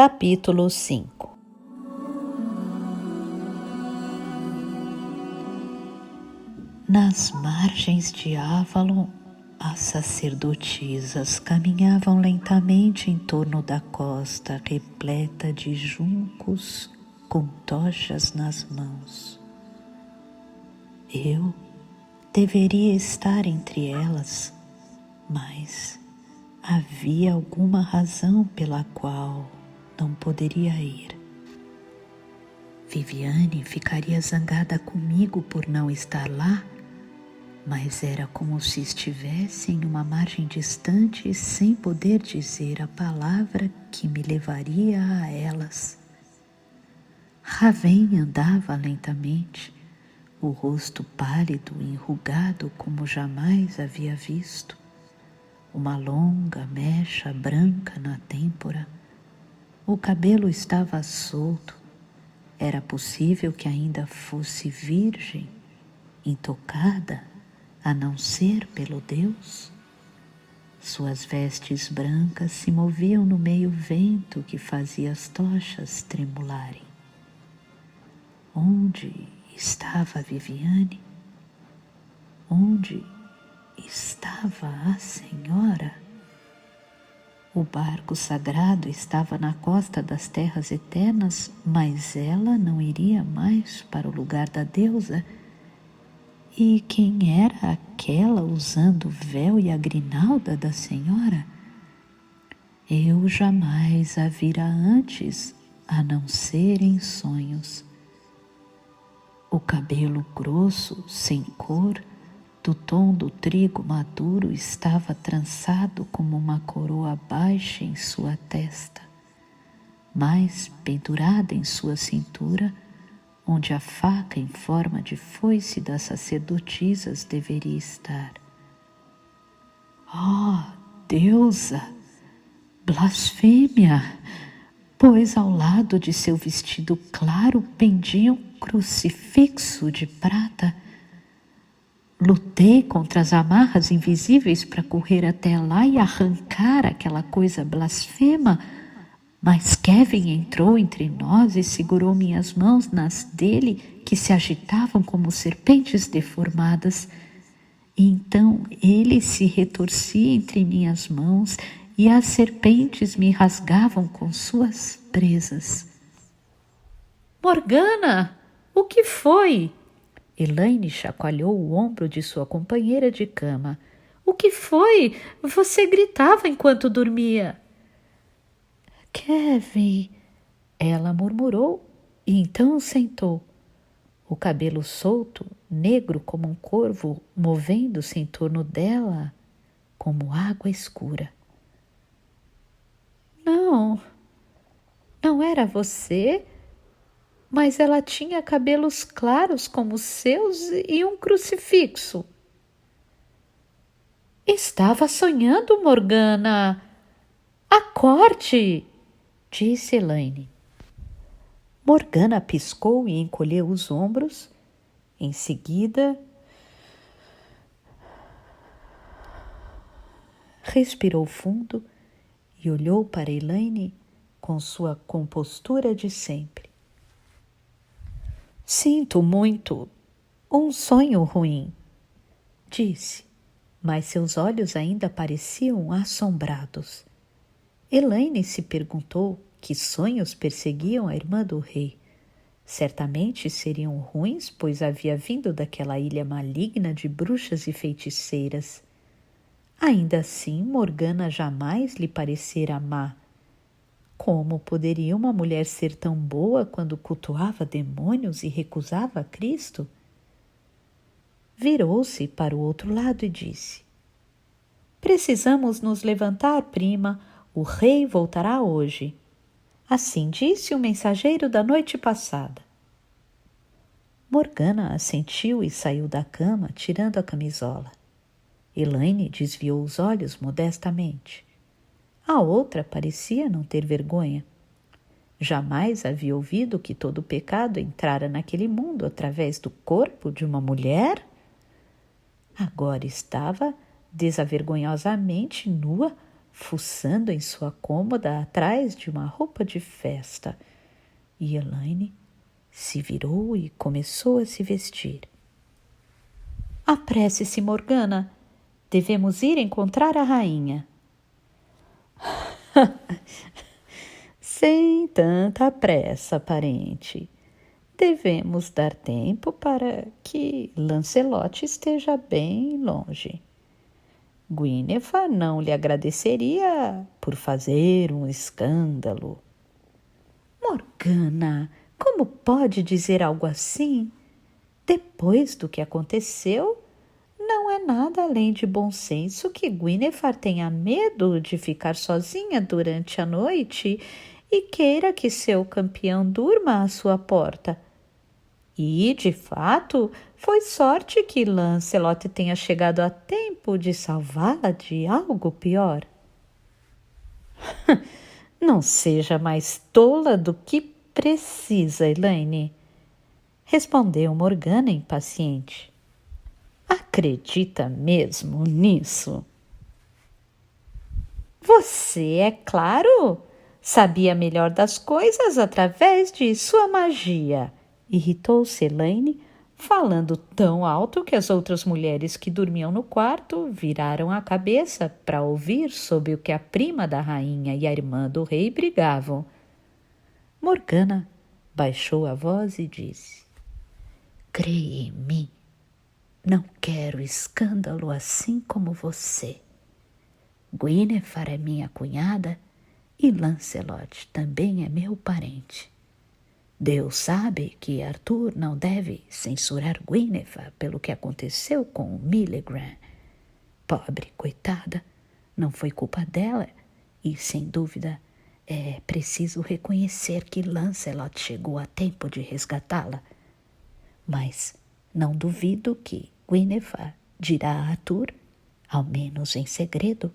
Capítulo 5. Nas margens de Avalon, as sacerdotisas caminhavam lentamente em torno da costa repleta de juncos com tochas nas mãos. Eu deveria estar entre elas, mas havia alguma razão pela qual não poderia ir. Viviane ficaria zangada comigo por não estar lá, mas era como se estivesse em uma margem distante sem poder dizer a palavra que me levaria a elas. Raven andava lentamente, o rosto pálido e enrugado como jamais havia visto, uma longa mecha branca na têmpora. O cabelo estava solto. Era possível que ainda fosse virgem, intocada, a não ser pelo Deus? Suas vestes brancas se moviam no meio vento que fazia as tochas tremularem. Onde estava Viviane? Onde estava a Senhora? O barco sagrado estava na costa das terras eternas, mas ela não iria mais para o lugar da deusa. E quem era aquela usando o véu e a grinalda da Senhora? Eu jamais a vira antes, a não ser em sonhos. O cabelo grosso, sem cor, do tom do trigo maduro, estava trançado como uma coroa baixa em sua testa, mas pendurada em sua cintura, onde a faca em forma de foice das sacerdotisas deveria estar. Oh, deusa! Blasfêmia! Pois ao lado de seu vestido claro pendia um crucifixo de prata. Lutei contra as amarras invisíveis para correr até lá e arrancar aquela coisa blasfema, mas Kevin entrou entre nós e segurou minhas mãos nas dele, que se agitavam como serpentes deformadas. E então ele se retorcia entre minhas mãos e as serpentes me rasgavam com suas presas. Morgana, o que foi? Elaine chacoalhou o ombro de sua companheira de cama. O que foi? Você gritava enquanto dormia. Kevin, ela murmurou e então sentou. O cabelo solto, negro como um corvo, movendo-se em torno dela como água escura. Não era você? Mas ela tinha cabelos claros como os seus e um crucifixo. Estava sonhando, Morgana. Acorde, disse Elaine. Morgana piscou e encolheu os ombros. Em seguida, respirou fundo e olhou para Elaine com sua compostura de sempre. Sinto muito, um sonho ruim, disse, mas seus olhos ainda pareciam assombrados. Elaine se perguntou que sonhos perseguiam a irmã do rei. Certamente seriam ruins, pois havia vindo daquela ilha maligna de bruxas e feiticeiras. Ainda assim, Morgana jamais lhe parecera má. Como poderia uma mulher ser tão boa quando cultuava demônios e recusava a Cristo? Virou-se para o outro lado e disse: Precisamos nos levantar, prima. O rei voltará hoje. Assim disse o mensageiro da noite passada. Morgana assentiu e saiu da cama, tirando a camisola. Elaine desviou os olhos modestamente. A outra parecia não ter vergonha. Jamais havia ouvido que todo pecado entrara naquele mundo através do corpo de uma mulher. Agora estava desavergonhosamente nua, fuçando em sua cômoda atrás de uma roupa de festa, e Elaine se virou e começou a se vestir. Apresse-se, Morgana. Devemos ir encontrar a rainha. Sem tanta pressa, parente. Devemos dar tempo para que Lancelot esteja bem longe. Guinevere não lhe agradeceria por fazer um escândalo. Morgana, como pode dizer algo assim? Depois do que aconteceu, não é nada além de bom senso que Guinevere tenha medo de ficar sozinha durante a noite e queira que seu campeão durma à sua porta. E, de fato, foi sorte que Lancelot tenha chegado a tempo de salvá-la de algo pior. Não seja mais tola do que precisa, Elaine, respondeu Morgana impaciente. Acredita mesmo nisso? Você, é claro, sabia melhor das coisas através de sua magia. Irritou-se Elaine, falando tão alto que as outras mulheres que dormiam no quarto viraram a cabeça para ouvir sobre o que a prima da rainha e a irmã do rei brigavam. Morgana baixou a voz e disse: Creia em mim, não quero escândalo assim como você. Guinevere é minha cunhada e Lancelot também é meu parente. Deus sabe que Arthur não deve censurar Guinevere pelo que aconteceu com Meleagran. Pobre coitada, não foi culpa dela e, sem dúvida, é preciso reconhecer que Lancelot chegou a tempo de resgatá-la. Mas não duvido que Guinevere dirá a Arthur, ao menos em segredo,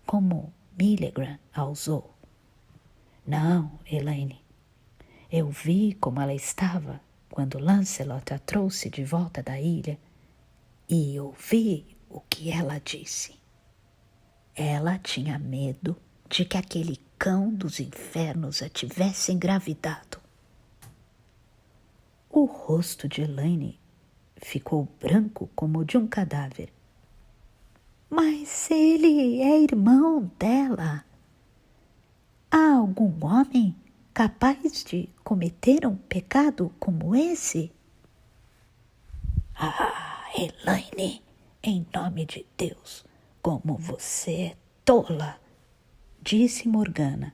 como Meleagran a usou. Não, Elaine. Eu vi como ela estava quando Lancelot a trouxe de volta da ilha e ouvi o que ela disse. Ela tinha medo de que aquele cão dos infernos a tivesse engravidado. O rosto de Elaine ficou branco como o de um cadáver. Mas ele é irmão dela. Há algum homem capaz de cometer um pecado como esse? Ah, Elaine, em nome de Deus, como você é tola, disse Morgana.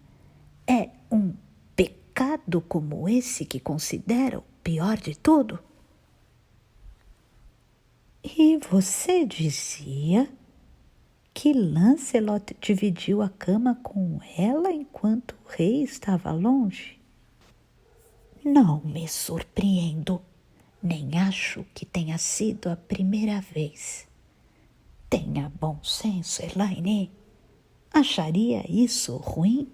É um pecado como esse que considera o pior de tudo? E você dizia que Lancelot dividiu a cama com ela enquanto o rei estava longe? Não me surpreendo, nem acho que tenha sido a primeira vez. Tenha bom senso, Elaine. Acharia isso ruim?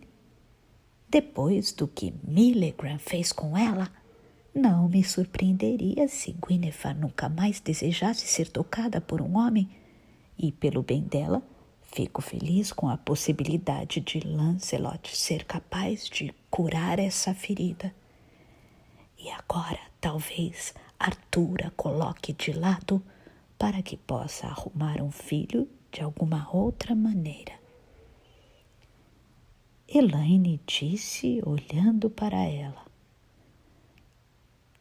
Depois do que Meleagran fez com ela, não me surpreenderia se Guinevere nunca mais desejasse ser tocada por um homem. E, pelo bem dela, fico feliz com a possibilidade de Lancelot ser capaz de curar essa ferida. E agora, talvez, Arthur a coloque de lado para que possa arrumar um filho de alguma outra maneira. Elaine disse, olhando para ela.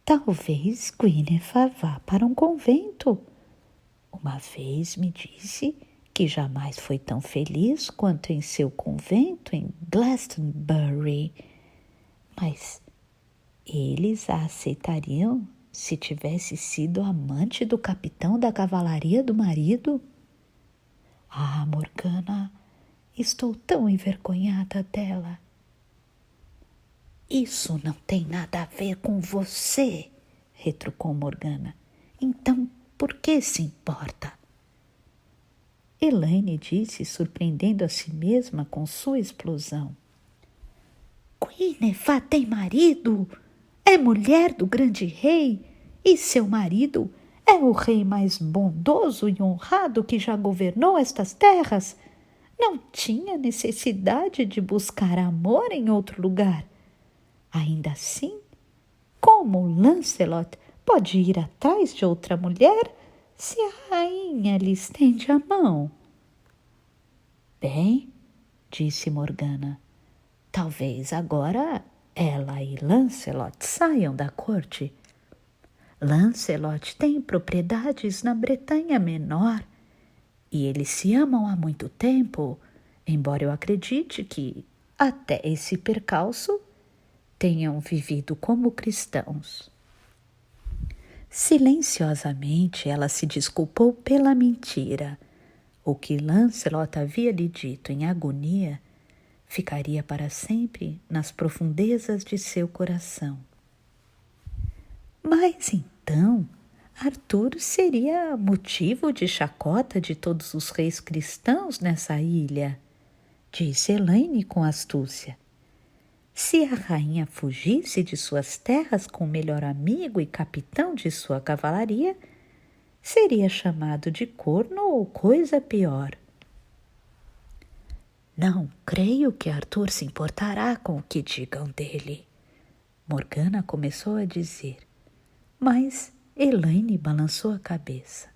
Talvez Guinevere vá para um convento. Uma vez me disse que jamais foi tão feliz quanto em seu convento em Glastonbury. Mas eles a aceitariam se tivesse sido amante do capitão da cavalaria do marido? Ah, Morgana, estou tão envergonhada dela. Isso não tem nada a ver com você, retrucou Morgana. Então, por que se importa? Elaine disse, surpreendendo a si mesma com sua explosão. Guinevere tem marido, é mulher do grande rei, e seu marido é o rei mais bondoso e honrado que já governou estas terras. Não tinha necessidade de buscar amor em outro lugar. Ainda assim, como Lancelot pode ir atrás de outra mulher se a rainha lhe estende a mão? Bem, disse Morgana, talvez agora ela e Lancelot saiam da corte. Lancelot tem propriedades na Bretanha Menor e eles se amam há muito tempo, embora eu acredite que, até esse percalço, tenham vivido como cristãos. Silenciosamente ela se desculpou pela mentira. O que Lancelot havia lhe dito em agonia ficaria para sempre nas profundezas de seu coração. Mas então Arthur seria motivo de chacota de todos os reis cristãos nessa ilha, disse Elaine com astúcia. Se a rainha fugisse de suas terras com o melhor amigo e capitão de sua cavalaria, seria chamado de corno ou coisa pior. Não creio que Arthur se importará com o que digam dele, Morgana começou a dizer, mas Elaine balançou a cabeça.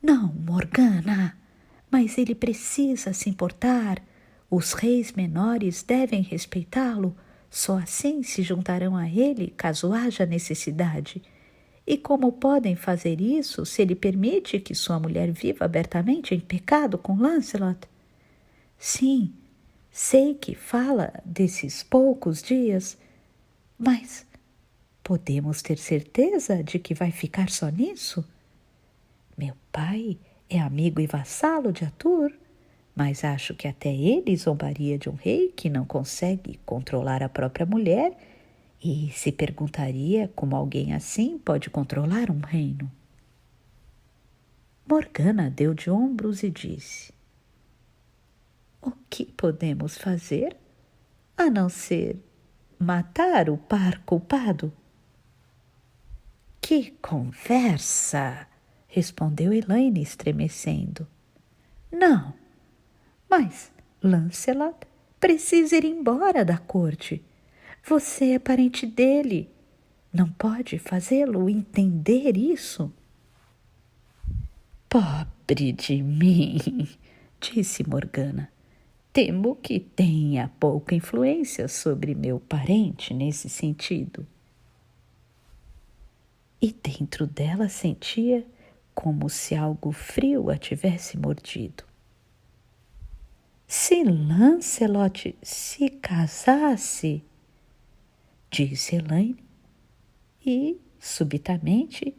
Não, Morgana, mas ele precisa se importar. Os reis menores devem respeitá-lo, só assim se juntarão a ele caso haja necessidade. E como podem fazer isso se ele permite que sua mulher viva abertamente em pecado com Lancelot? Sim, sei que fala desses poucos dias, mas podemos ter certeza de que vai ficar só nisso? Meu pai é amigo e vassalo de Arthur, mas acho que até ele zombaria de um rei que não consegue controlar a própria mulher e se perguntaria como alguém assim pode controlar um reino. Morgana deu de ombros e disse: O que podemos fazer a não ser matar o par culpado? Que conversa! Respondeu Elaine estremecendo. Não, mas Lancelot precisa ir embora da corte. Você é parente dele. Não pode fazê-lo entender isso? Pobre de mim, disse Morgana. Temo que tenha pouca influência sobre meu parente nesse sentido. E dentro dela sentia como se algo frio a tivesse mordido. Se Lancelot se casasse, disse Elaine, e, subitamente,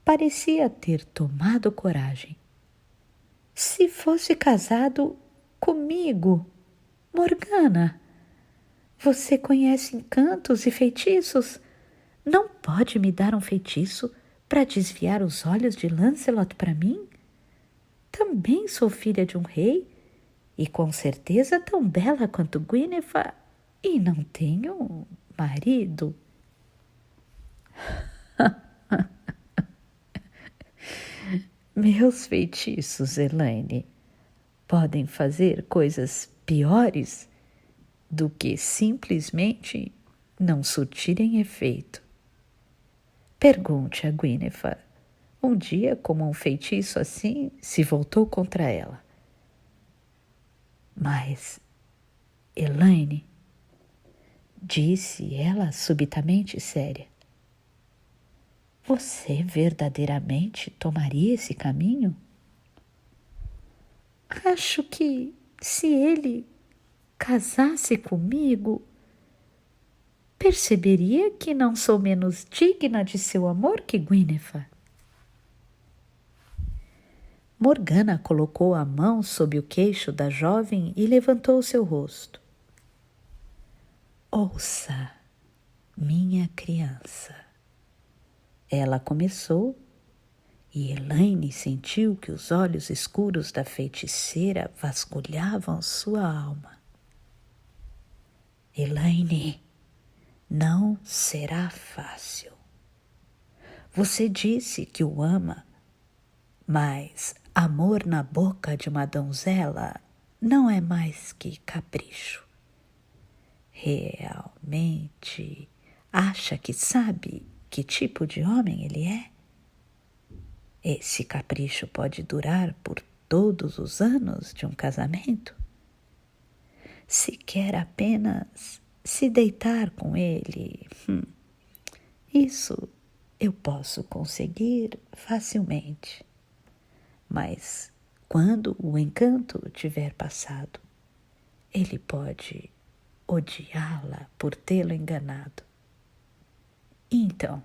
parecia ter tomado coragem. Se fosse casado comigo, Morgana, você conhece encantos e feitiços? Não pode me dar um feitiço para desviar os olhos de Lancelot para mim? Também sou filha de um rei e com certeza tão bela quanto Guinevere e não tenho marido. Meus feitiços, Elaine, podem fazer coisas piores do que simplesmente não surtirem efeito. Pergunte a Guinevere. Um dia, como um feitiço assim, se voltou contra ela. Mas, Elaine, disse ela subitamente séria, você verdadeiramente tomaria esse caminho? Acho que se ele casasse comigo, perceberia que não sou menos digna de seu amor que Guinevere. Morgana colocou a mão sob o queixo da jovem e levantou seu rosto. Ouça, minha criança. Ela começou e Elaine sentiu que os olhos escuros da feiticeira vasculhavam sua alma. Elaine, não será fácil. Você disse que o ama, mas amor na boca de uma donzela não é mais que capricho. Realmente acha que sabe que tipo de homem ele é? Esse capricho pode durar por todos os anos de um casamento? Se quer apenas se deitar com ele, isso eu posso conseguir facilmente. Mas quando o encanto tiver passado, ele pode odiá-la por tê-lo enganado. Então,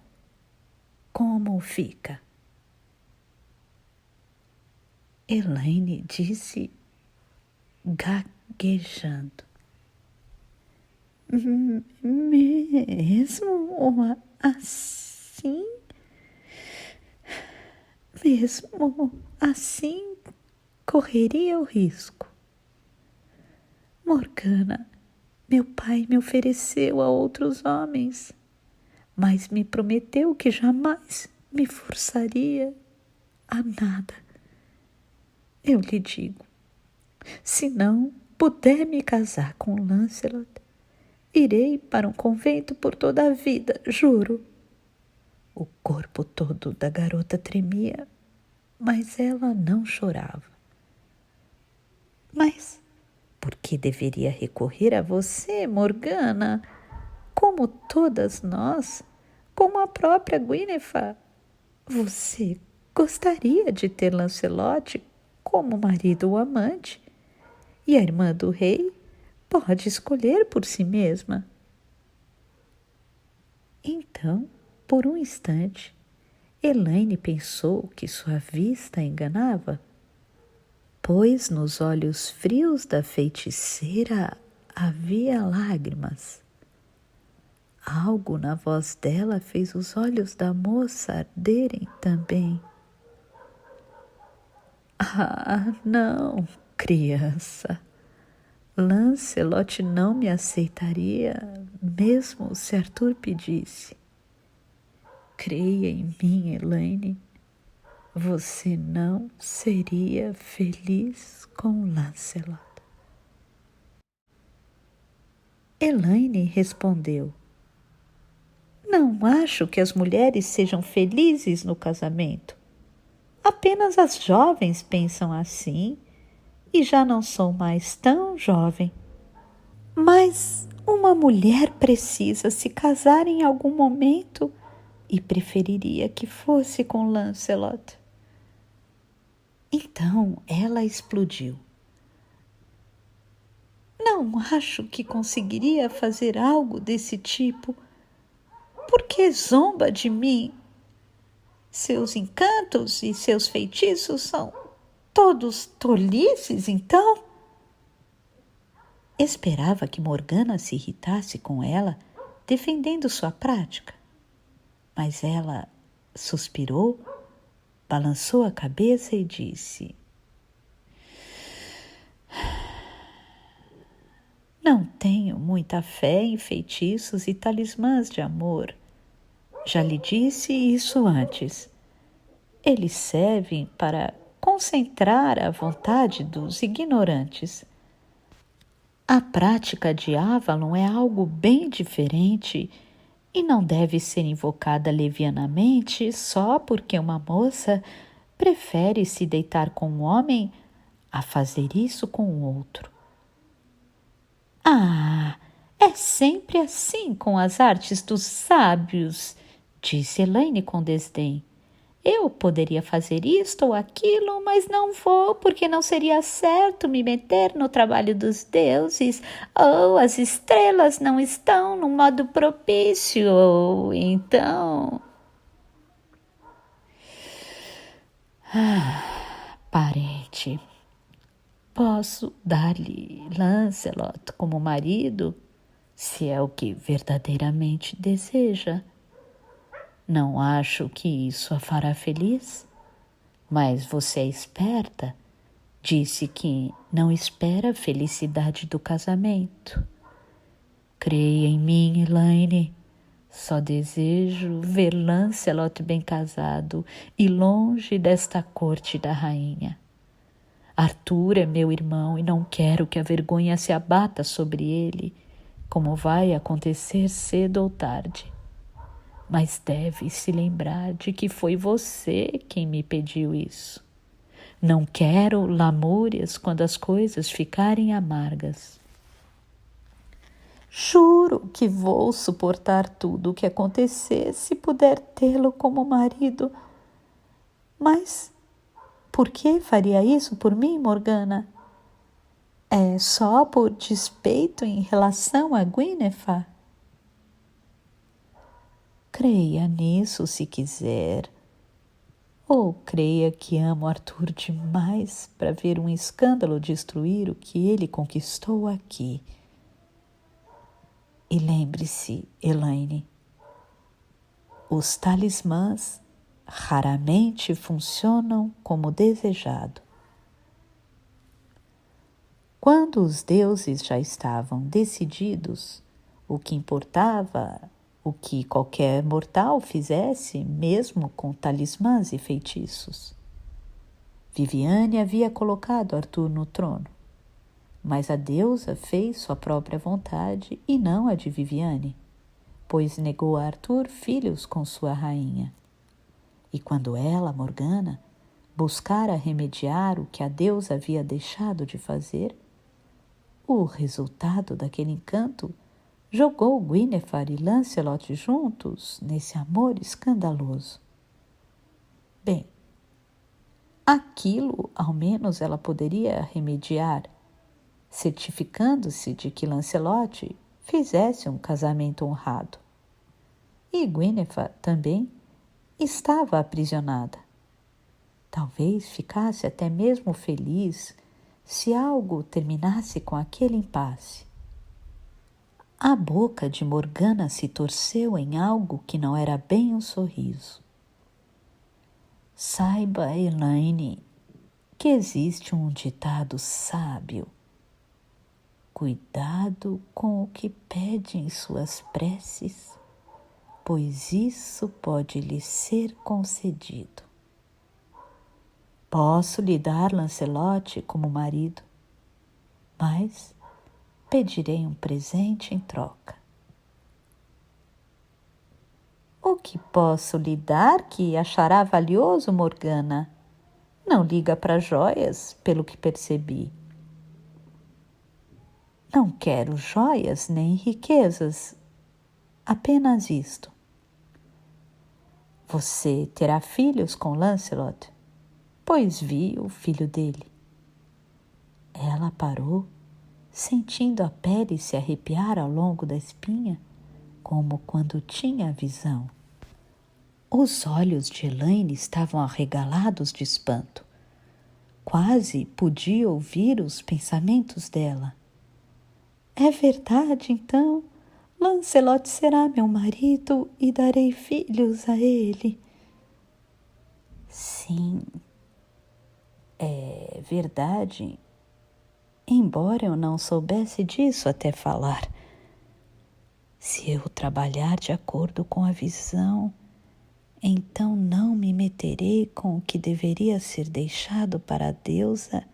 como fica? Elaine disse, gaguejando. Mesmo assim? Mesmo assim, correria o risco. Morgana, meu pai me ofereceu a outros homens, mas me prometeu que jamais me forçaria a nada. Eu lhe digo, se não puder me casar com Lancelot, irei para um convento por toda a vida, juro. O corpo todo da garota tremia, mas ela não chorava. Mas por que deveria recorrer a você, Morgana? Como todas nós, como a própria Guinevere, você gostaria de ter Lancelot como marido ou amante, e a irmã do rei pode escolher por si mesma. Então, por um instante, Elaine pensou que sua vista a enganava, pois nos olhos frios da feiticeira havia lágrimas. Algo na voz dela fez os olhos da moça arderem também. Ah, não, criança. Lancelot não me aceitaria, mesmo se Arthur pedisse. Creia em mim, Elaine. Você não seria feliz com Lancelot. Elaine respondeu: Não acho que as mulheres sejam felizes no casamento. Apenas as jovens pensam assim, e já não sou mais tão jovem. Mas uma mulher precisa se casar em algum momento e preferiria que fosse com Lancelot. Então ela explodiu. Não acho que conseguiria fazer algo desse tipo. Por que zomba de mim? Seus encantos e seus feitiços são todos tolices, então? Esperava que Morgana se irritasse com ela, defendendo sua prática. Mas ela suspirou, balançou a cabeça e disse: Não tenho muita fé em feitiços e talismãs de amor. Já lhe disse isso antes. Eles servem para concentrar a vontade dos ignorantes. A prática de Avalon é algo bem diferente e não deve ser invocada levianamente só porque uma moça prefere se deitar com um homem a fazer isso com o outro. Ah, é sempre assim com as artes dos sábios, disse Elaine com desdém. Eu poderia fazer isto ou aquilo, mas não vou, porque não seria certo me meter no trabalho dos deuses, ou as estrelas não estão no modo propício, ou então... Parente, posso dar-lhe Lancelot como marido, se é o que verdadeiramente deseja. Não acho que isso a fará feliz, mas você é esperta. Disse que não espera a felicidade do casamento. Creia em mim, Elaine. Só desejo ver Lancelot bem casado e longe desta corte da rainha. Arthur é meu irmão e não quero que a vergonha se abata sobre ele, como vai acontecer cedo ou tarde. Mas deve se lembrar de que foi você quem me pediu isso. Não quero lamúrias quando as coisas ficarem amargas. Juro que vou suportar tudo o que acontecer se puder tê-lo como marido. Mas por que faria isso por mim, Morgana? É só por despeito em relação a Gwyneth? Creia nisso se quiser. Ou creia que amo Arthur demais para ver um escândalo destruir o que ele conquistou aqui. E lembre-se, Elaine, os talismãs raramente funcionam como desejado. Quando os deuses já estavam decididos, o que importava, o que qualquer mortal fizesse, mesmo com talismãs e feitiços. Viviane havia colocado Arthur no trono, mas a deusa fez sua própria vontade e não a de Viviane, pois negou a Arthur filhos com sua rainha. E quando ela, Morgana, buscara remediar o que a deusa havia deixado de fazer, o resultado daquele encanto jogou Gwyneth e Lancelot juntos nesse amor escandaloso. Bem, aquilo ao menos ela poderia remediar, certificando-se de que Lancelot fizesse um casamento honrado. E Gwyneth também estava aprisionada. Talvez ficasse até mesmo feliz se algo terminasse com aquele impasse. A boca de Morgana se torceu em algo que não era bem um sorriso. Saiba, Elaine, que existe um ditado sábio. Cuidado com o que pede em suas preces, pois isso pode lhe ser concedido. Posso lhe dar Lancelot como marido, mas pedirei um presente em troca. O que posso lhe dar que achará valioso, Morgana? Não liga para joias, pelo que percebi. Não quero joias nem riquezas, apenas isto. Você terá filhos com Lancelot? Pois vi o filho dele. Ela parou, sentindo a pele se arrepiar ao longo da espinha, como quando tinha a visão. Os olhos de Elaine estavam arregalados de espanto. Quase podia ouvir os pensamentos dela. É verdade, então? Lancelot será meu marido e darei filhos a ele. Sim, é verdade, embora eu não soubesse disso até falar. Se eu trabalhar de acordo com a visão, então não me meterei com o que deveria ser deixado para a deusa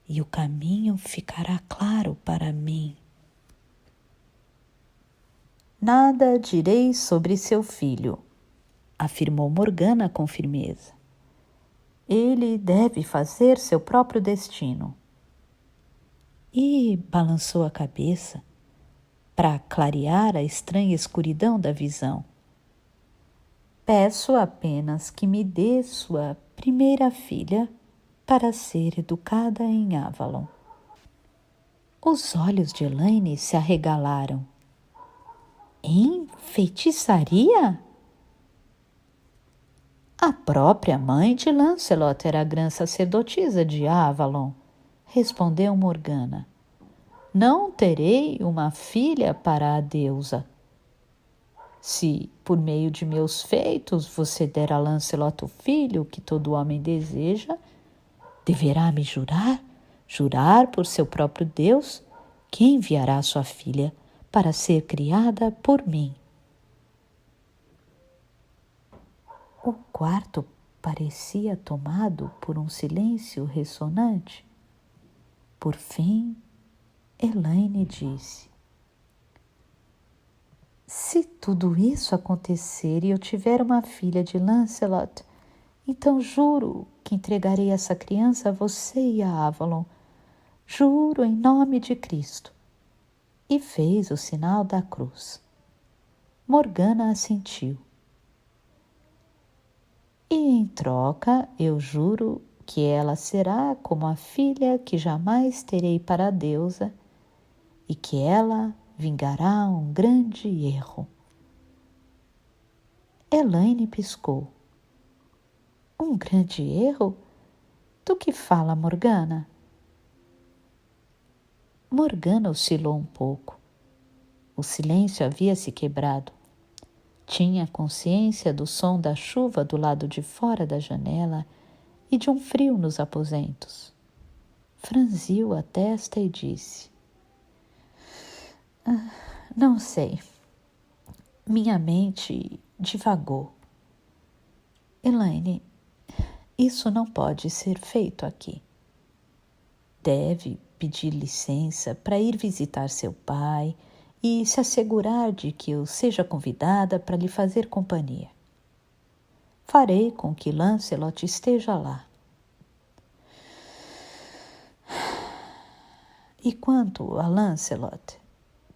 e o caminho ficará claro para mim. Nada direi sobre seu filho, afirmou Morgana com firmeza. Ele deve fazer seu próprio destino. E balançou a cabeça para clarear a estranha escuridão da visão. Peço apenas que me dê sua primeira filha para ser educada em Avalon. Os olhos de Elaine se arregalaram. Em feitiçaria? A própria mãe de Lancelot era a grã sacerdotisa de Avalon, respondeu Morgana. Não terei uma filha para a deusa. Se, por meio de meus feitos, você der a Lancelot o filho que todo homem deseja, deverá me jurar por seu próprio Deus, que enviará sua filha para ser criada por mim. O quarto parecia tomado por um silêncio ressonante. Por fim, Elaine disse: se tudo isso acontecer e eu tiver uma filha de Lancelot, então juro que entregarei essa criança a você e a Avalon. Juro em nome de Cristo. E fez o sinal da cruz. Morgana assentiu. E em troca eu juro que ela será como a filha que jamais terei para a deusa e que ela vingará um grande erro. Elaine piscou. Um grande erro? Do que fala Morgana? Morgana oscilou um pouco. O silêncio havia se quebrado. Tinha consciência do som da chuva do lado de fora da janela e de um frio nos aposentos. Franziu a testa e disse: não sei. Minha mente divagou. Elaine, isso não pode ser feito aqui. Deve pedir licença para ir visitar seu pai e se assegurar de que eu seja convidada para lhe fazer companhia. Farei com que Lancelot esteja lá. E quanto a Lancelot,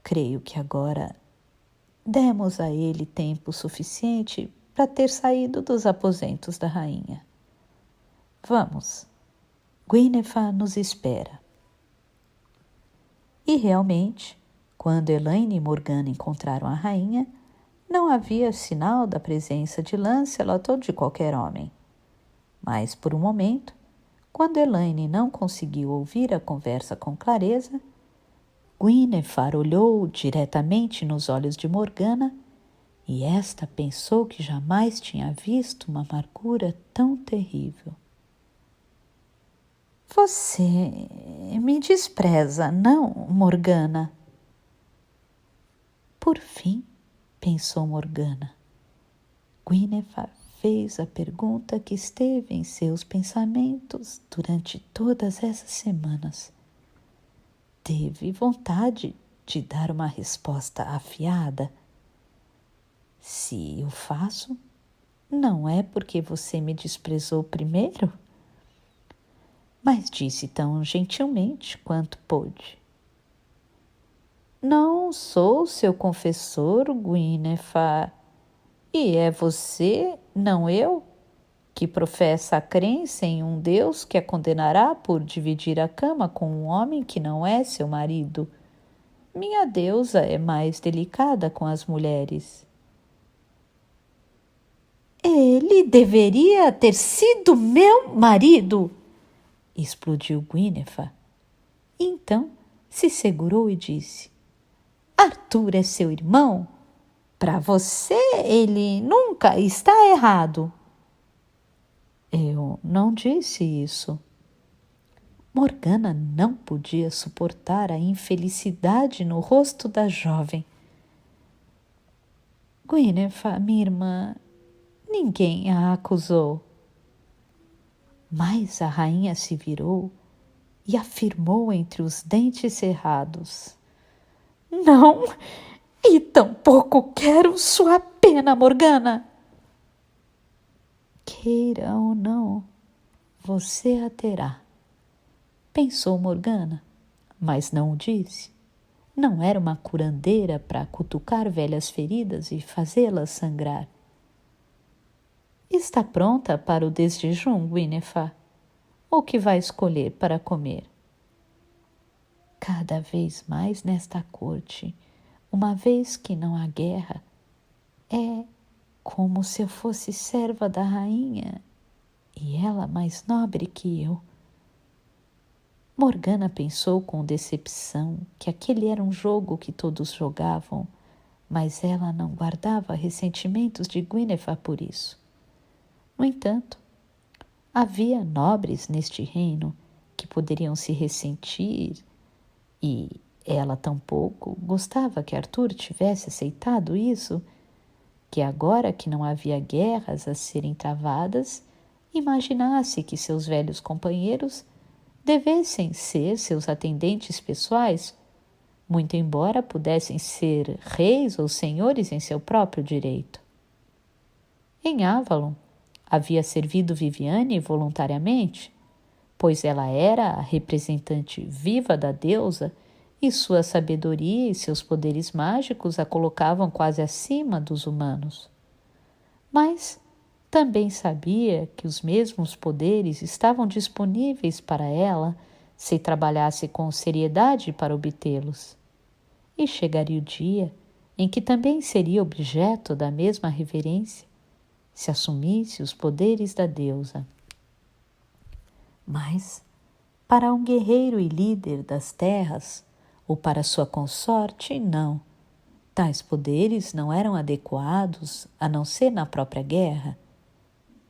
creio que agora demos a ele tempo suficiente para ter saído dos aposentos da rainha. Vamos, Guinevere nos espera. E realmente, quando Elaine e Morgana encontraram a rainha, não havia sinal da presença de Lancelot ou de qualquer homem. Mas, por um momento, quando Elaine não conseguiu ouvir a conversa com clareza, Guinevere olhou diretamente nos olhos de Morgana e esta pensou que jamais tinha visto uma amargura tão terrível. Você me despreza, não, Morgana? Por fim, pensou Morgana. Guinevere fez a pergunta que esteve em seus pensamentos durante todas essas semanas. Teve vontade de dar uma resposta afiada. Se o faço, não é porque você me desprezou primeiro? Mas disse tão gentilmente quanto pôde. Não sou seu confessor, Guinevere, e é você, não eu, que professa a crença em um Deus que a condenará por dividir a cama com um homem que não é seu marido. Minha deusa é mais delicada com as mulheres. Ele deveria ter sido meu marido, explodiu Guinevere. Então se segurou e disse: Arthur é seu irmão? Para você ele nunca está errado. Eu não disse isso. Morgana não podia suportar a infelicidade no rosto da jovem. Guinevere, minha irmã, ninguém a acusou. Mas a rainha se virou e afirmou entre os dentes cerrados: Não, e tampouco quero sua pena, Morgana. Queira ou não, você a terá, pensou Morgana, mas não o disse. Não era uma curandeira para cutucar velhas feridas e fazê-las sangrar. Está pronta para o desjejum, Guinevere? Ou que vai escolher para comer? Cada vez mais nesta corte, uma vez que não há guerra, é como se eu fosse serva da rainha e ela mais nobre que eu. Morgana pensou com decepção que aquele era um jogo que todos jogavam, mas ela não guardava ressentimentos de Guinevere por isso. No entanto, havia nobres neste reino que poderiam se ressentir e ela tampouco gostava que Arthur tivesse aceitado isso, que agora que não havia guerras a serem travadas, imaginasse que seus velhos companheiros devessem ser seus atendentes pessoais, muito embora pudessem ser reis ou senhores em seu próprio direito. Em Avalon, havia servido Viviane voluntariamente, pois ela era a representante viva da deusa e sua sabedoria e seus poderes mágicos a colocavam quase acima dos humanos. Mas também sabia que os mesmos poderes estavam disponíveis para ela se trabalhasse com seriedade para obtê-los. E chegaria o dia em que também seria objeto da mesma reverência, se assumisse os poderes da deusa. Mas, para um guerreiro e líder das terras, ou para sua consorte, não. Tais poderes não eram adequados a não ser na própria guerra.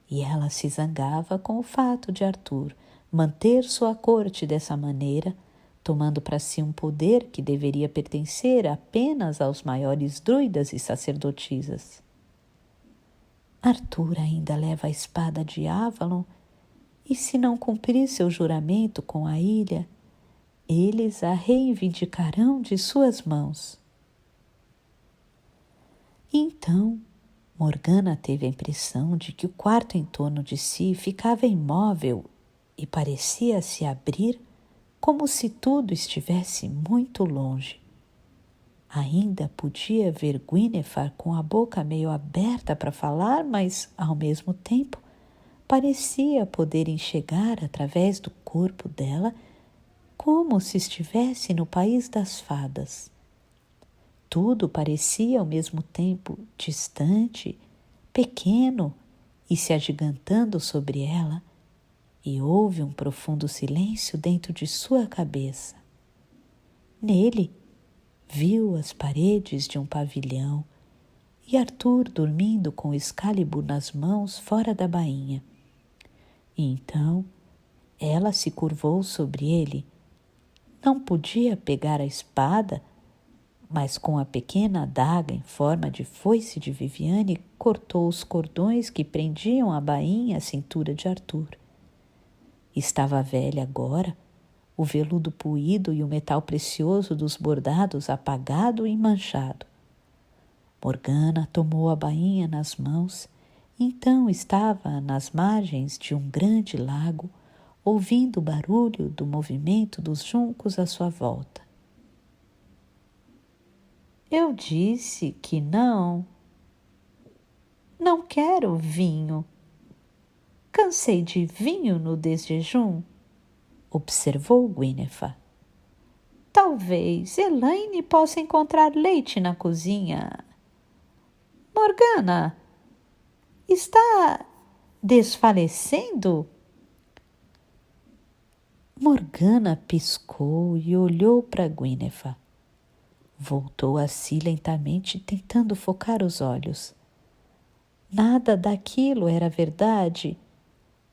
E ela se zangava com o fato de Arthur manter sua corte dessa maneira, tomando para si um poder que deveria pertencer apenas aos maiores druidas e sacerdotisas. Arthur ainda leva a espada de Avalon, e se não cumprir seu juramento com a ilha, eles a reivindicarão de suas mãos. E então, Morgana teve a impressão de que o quarto em torno de si ficava imóvel e parecia se abrir como se tudo estivesse muito longe. Ainda podia ver Guinevere com a boca meio aberta para falar, mas, ao mesmo tempo, parecia poder enxergar através do corpo dela como se estivesse no país das fadas. Tudo parecia ao mesmo tempo distante, pequeno e se agigantando sobre ela, e houve um profundo silêncio dentro de sua cabeça. Nele, viu as paredes de um pavilhão e Arthur dormindo com Excalibur nas mãos fora da bainha. E então ela se curvou sobre ele. Não podia pegar a espada, mas com a pequena adaga em forma de foice de Viviane cortou os cordões que prendiam a bainha à cintura de Arthur. Estava velha agora, o veludo puído e o metal precioso dos bordados apagado e manchado. Morgana tomou a bainha nas mãos, então estava nas margens de um grande lago, ouvindo o barulho do movimento dos juncos à sua volta. Eu disse que não. Não quero vinho. Cansei de vinho no desjejum, observou Guinevere. Talvez Elaine possa encontrar leite na cozinha. Morgana, está desfalecendo? Morgana piscou e olhou para Guinevere. Voltou a si lentamente, tentando focar os olhos. Nada daquilo era verdade.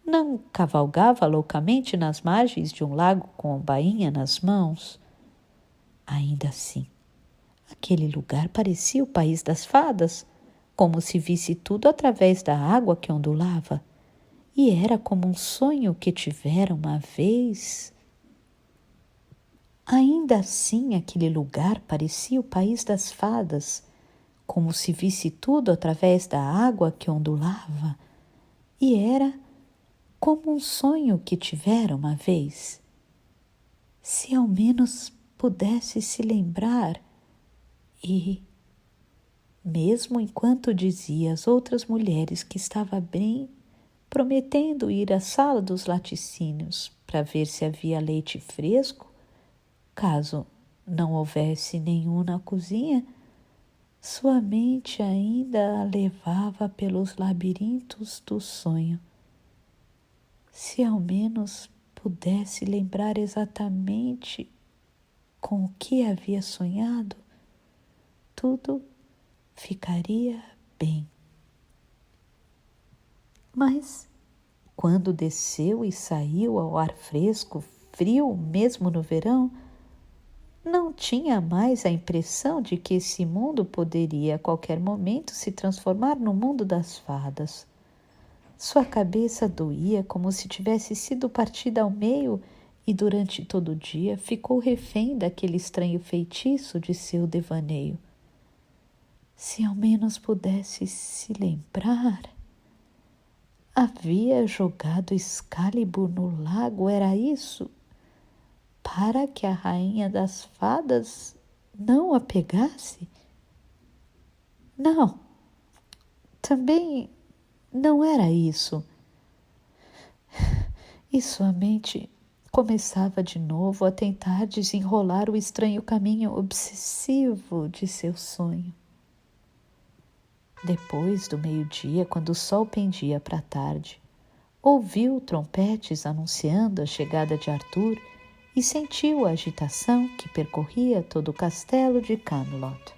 Não cavalgava loucamente nas margens de um lago com a bainha nas mãos? Ainda assim, aquele lugar parecia o país das fadas, como se visse tudo através da água que ondulava, e era como um sonho que tivera uma vez. Ainda assim, aquele lugar parecia o país das fadas, como se visse tudo através da água que ondulava, e era como um sonho que tivera uma vez. Se ao menos pudesse se lembrar. E, mesmo enquanto dizia às outras mulheres que estava bem, prometendo ir à sala dos laticínios para ver se havia leite fresco, caso não houvesse nenhum na cozinha, sua mente ainda a levava pelos labirintos do sonho. Se ao menos pudesse lembrar exatamente com o que havia sonhado, tudo ficaria bem. Mas, quando desceu e saiu ao ar fresco, frio mesmo no verão, não tinha mais a impressão de que esse mundo poderia a qualquer momento se transformar no mundo das fadas. Sua cabeça doía como se tivesse sido partida ao meio e durante todo o dia ficou refém daquele estranho feitiço de seu devaneio. Se ao menos pudesse se lembrar. Havia jogado Excalibur no lago, era isso? Para que a rainha das fadas não a pegasse? Não, também não era isso. E sua mente começava de novo a tentar desenrolar o estranho caminho obsessivo de seu sonho. Depois do meio-dia, quando o sol pendia para a tarde, ouviu trompetes anunciando a chegada de Arthur e sentiu a agitação que percorria todo o castelo de Camelot.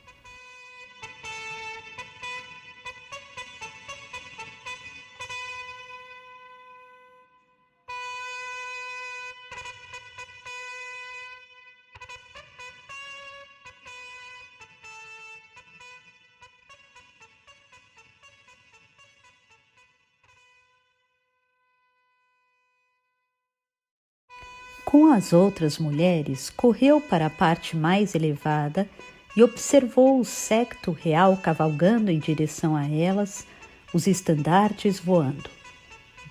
Com as outras mulheres, correu para a parte mais elevada e observou o séquito real cavalgando em direção a elas, os estandartes voando.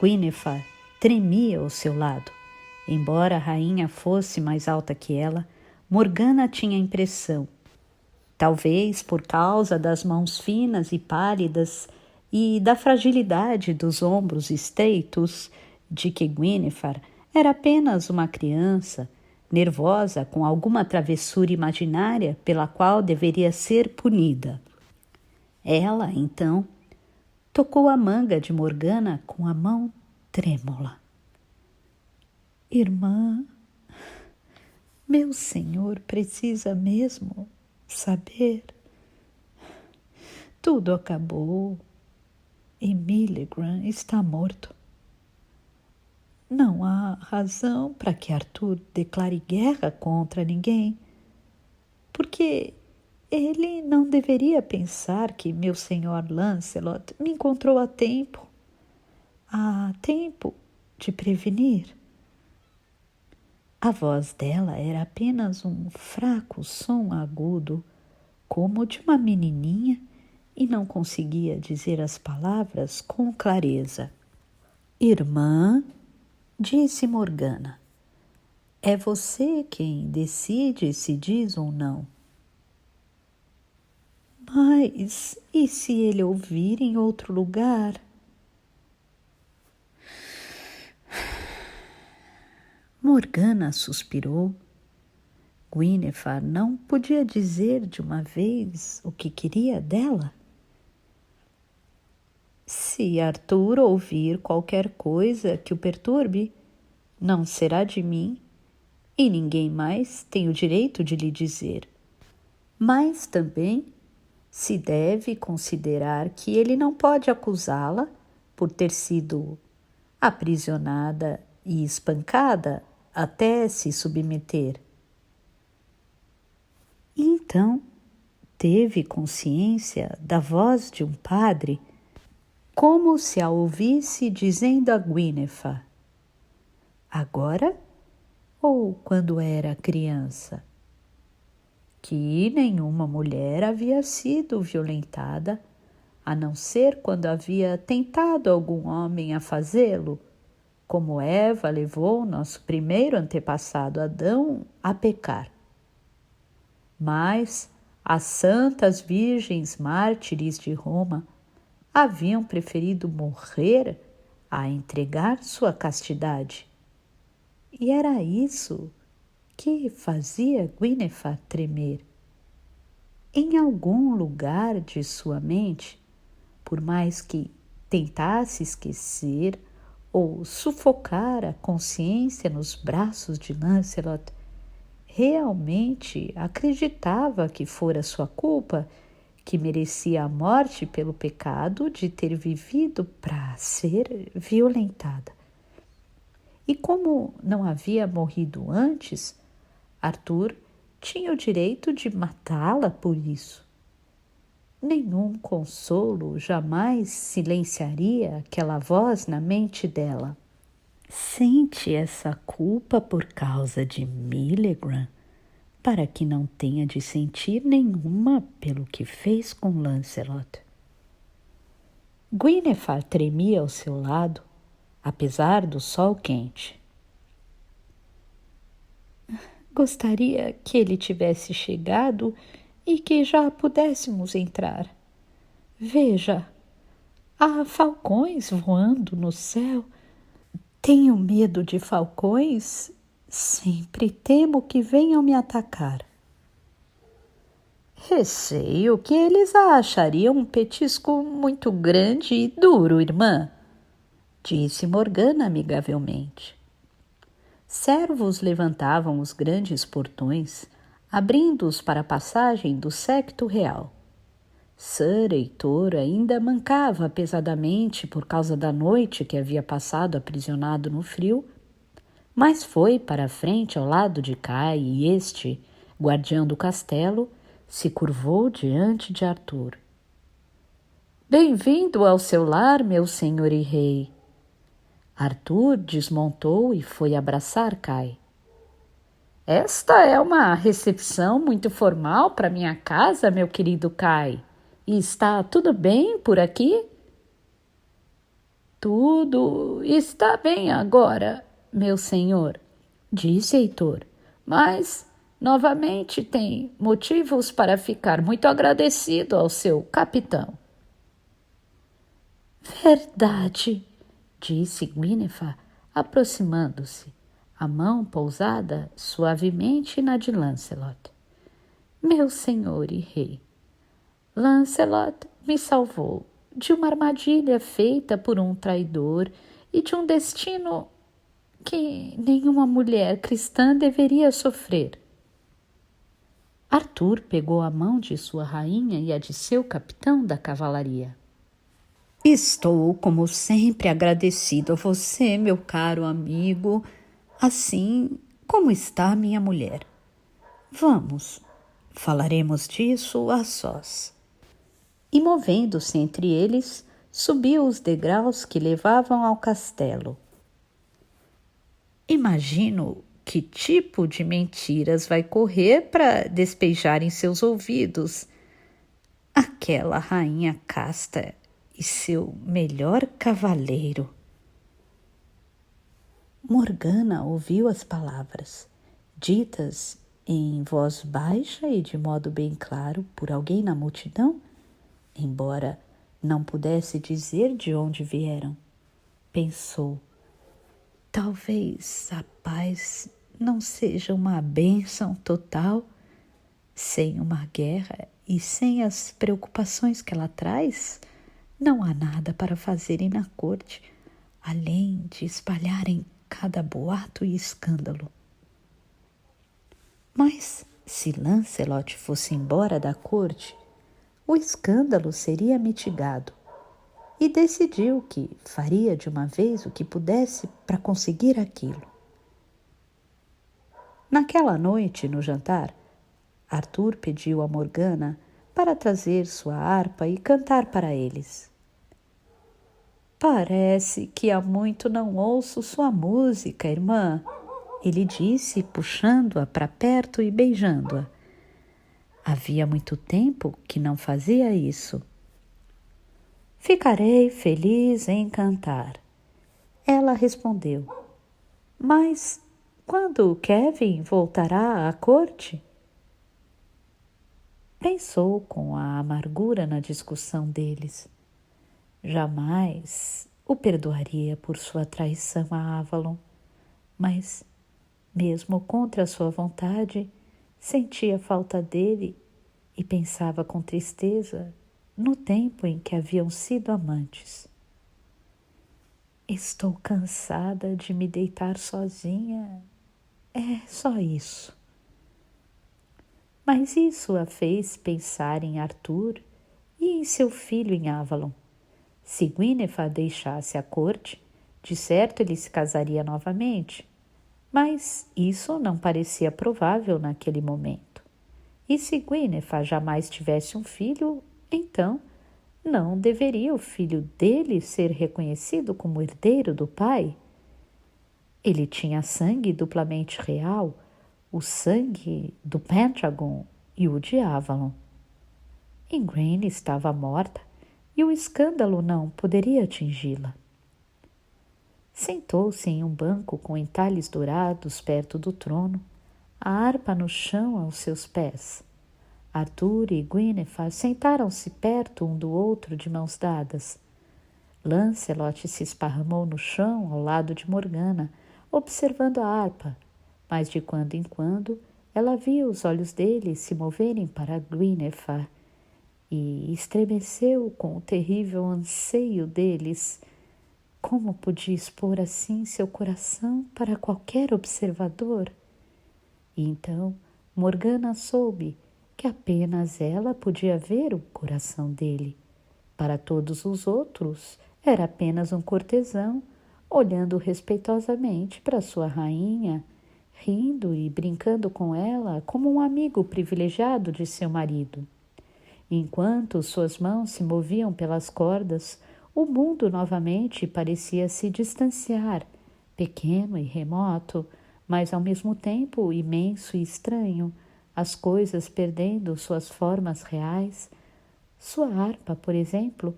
Guinevere tremia ao seu lado. Embora a rainha fosse mais alta que ela, Morgana tinha a impressão, talvez por causa das mãos finas e pálidas e da fragilidade dos ombros estreitos, de que Guinevere era apenas uma criança, nervosa com alguma travessura imaginária pela qual deveria ser punida. Ela, então, tocou a manga de Morgana com a mão trêmula. Irmã, meu senhor precisa mesmo saber. Tudo acabou e Milligran está morto. Não há razão para que Arthur declare guerra contra ninguém, porque ele não deveria pensar que meu senhor Lancelot me encontrou a tempo de prevenir. A voz dela era apenas um fraco som agudo, como de uma menininha, e não conseguia dizer as palavras com clareza. Irmã, disse Morgana, é você quem decide se diz ou não. Mas e se ele ouvir em outro lugar? Morgana suspirou. Guinevere não podia dizer de uma vez o que queria dela. Se Arthur ouvir qualquer coisa que o perturbe, não será de mim, e ninguém mais tem o direito de lhe dizer. Mas também se deve considerar que ele não pode acusá-la por ter sido aprisionada e espancada até se submeter. Então, teve consciência da voz de um padre, como se a ouvisse dizendo a Guinevere, agora ou quando era criança, que nenhuma mulher havia sido violentada, a não ser quando havia tentado algum homem a fazê-lo, como Eva levou nosso primeiro antepassado Adão a pecar. Mas as santas virgens mártires de Roma haviam preferido morrer a entregar sua castidade. E era isso que fazia Guinevere tremer. Em algum lugar de sua mente, por mais que tentasse esquecer ou sufocar a consciência nos braços de Lancelot, realmente acreditava que fora sua culpa, que merecia a morte pelo pecado de ter vivido para ser violentada. E como não havia morrido antes, Arthur tinha o direito de matá-la por isso. nenhum consolo jamais silenciaria aquela voz na mente dela. Sente essa culpa por causa de Millegram, para que não tenha de sentir nenhuma pelo que fez com Lancelot. Guinevere tremia ao seu lado, apesar do sol quente. Gostaria que ele tivesse chegado e que já pudéssemos entrar. Veja, há falcões voando no céu. Tenho medo de falcões. Sempre temo que venham me atacar. Receio que eles a achariam um petisco muito grande e duro, irmã, disse Morgana amigavelmente. Servos levantavam os grandes portões, abrindo-os para a passagem do séquito real. Sir Heitor ainda mancava pesadamente por causa da noite que havia passado aprisionado no frio, mas foi para a frente ao lado de Kai e este, guardião do castelo, se curvou diante de Arthur. Bem-vindo ao seu lar, meu senhor e rei. Arthur desmontou e foi abraçar Kai. Esta é uma recepção muito formal para minha casa, meu querido Kai. E está tudo bem por aqui? Tudo está bem agora, meu senhor, disse Heitor, mas novamente tem motivos para ficar muito agradecido ao seu capitão. Verdade, disse Guinevere, aproximando-se, a mão pousada suavemente na de Lancelot. Meu senhor e rei, Lancelot me salvou de uma armadilha feita por um traidor e de um destino que nenhuma mulher cristã deveria sofrer. Arthur pegou a mão de sua rainha e a de seu capitão da cavalaria. Estou, como sempre, agradecido a você, meu caro amigo, assim como está minha mulher. Vamos, falaremos disso a sós. E, movendo-se entre eles, subiu os degraus que levavam ao castelo. Imagino que tipo de mentiras vai correr para despejar em seus ouvidos aquela rainha casta e seu melhor cavaleiro. Morgana ouviu as palavras, ditas em voz baixa e de modo bem claro por alguém na multidão, embora não pudesse dizer de onde vieram. Pensou, talvez a paz não seja uma bênção total, sem uma guerra e sem as preocupações que ela traz. Não há nada para fazerem na corte, além de espalharem cada boato e escândalo. Mas, se Lancelot fosse embora da corte, o escândalo seria mitigado, e decidiu que faria de uma vez o que pudesse para conseguir aquilo. Naquela noite, no jantar, Arthur pediu a Morgana para trazer sua harpa e cantar para eles. Parece que há muito não ouço sua música, irmã, ele disse, puxando-a para perto e beijando-a. Havia muito tempo que não fazia isso. Ficarei feliz em cantar. Ela respondeu, mas quando Kevin voltará à corte? Pensou com a amargura na discussão deles. Jamais o perdoaria por sua traição a Avalon, mas, mesmo contra sua vontade, sentia falta dele e pensava com tristeza no tempo em que haviam sido amantes. Estou cansada de me deitar sozinha. É só isso. Mas isso a fez pensar em Arthur e em seu filho em Avalon. Se Guinevere deixasse a corte, de certo ele se casaria novamente, mas isso não parecia provável naquele momento. E se Guinevere jamais tivesse um filho, Então, não deveria o filho dele ser reconhecido como herdeiro do pai? Ele tinha sangue duplamente real, o sangue do Pendragon e o de Avalon. Igraine estava morta e o escândalo não poderia atingi-la. Sentou-se em um banco com entalhes dourados perto do trono, a harpa no chão aos seus pés. Arthur e Guinevere sentaram-se perto um do outro de mãos dadas. Lancelot se esparramou no chão ao lado de Morgana, observando a harpa, mas de quando em quando ela via os olhos dele se moverem para Guinevere e estremeceu com o terrível anseio deles. Como podia expor assim seu coração para qualquer observador? E então Morgana soube que apenas ela podia ver o coração dele. Para todos os outros, era apenas um cortesão, olhando respeitosamente para sua rainha, rindo e brincando com ela como um amigo privilegiado de seu marido. Enquanto suas mãos se moviam pelas cordas, o mundo novamente parecia se distanciar, pequeno e remoto, mas ao mesmo tempo imenso e estranho, as coisas perdendo suas formas reais. Sua harpa, por exemplo,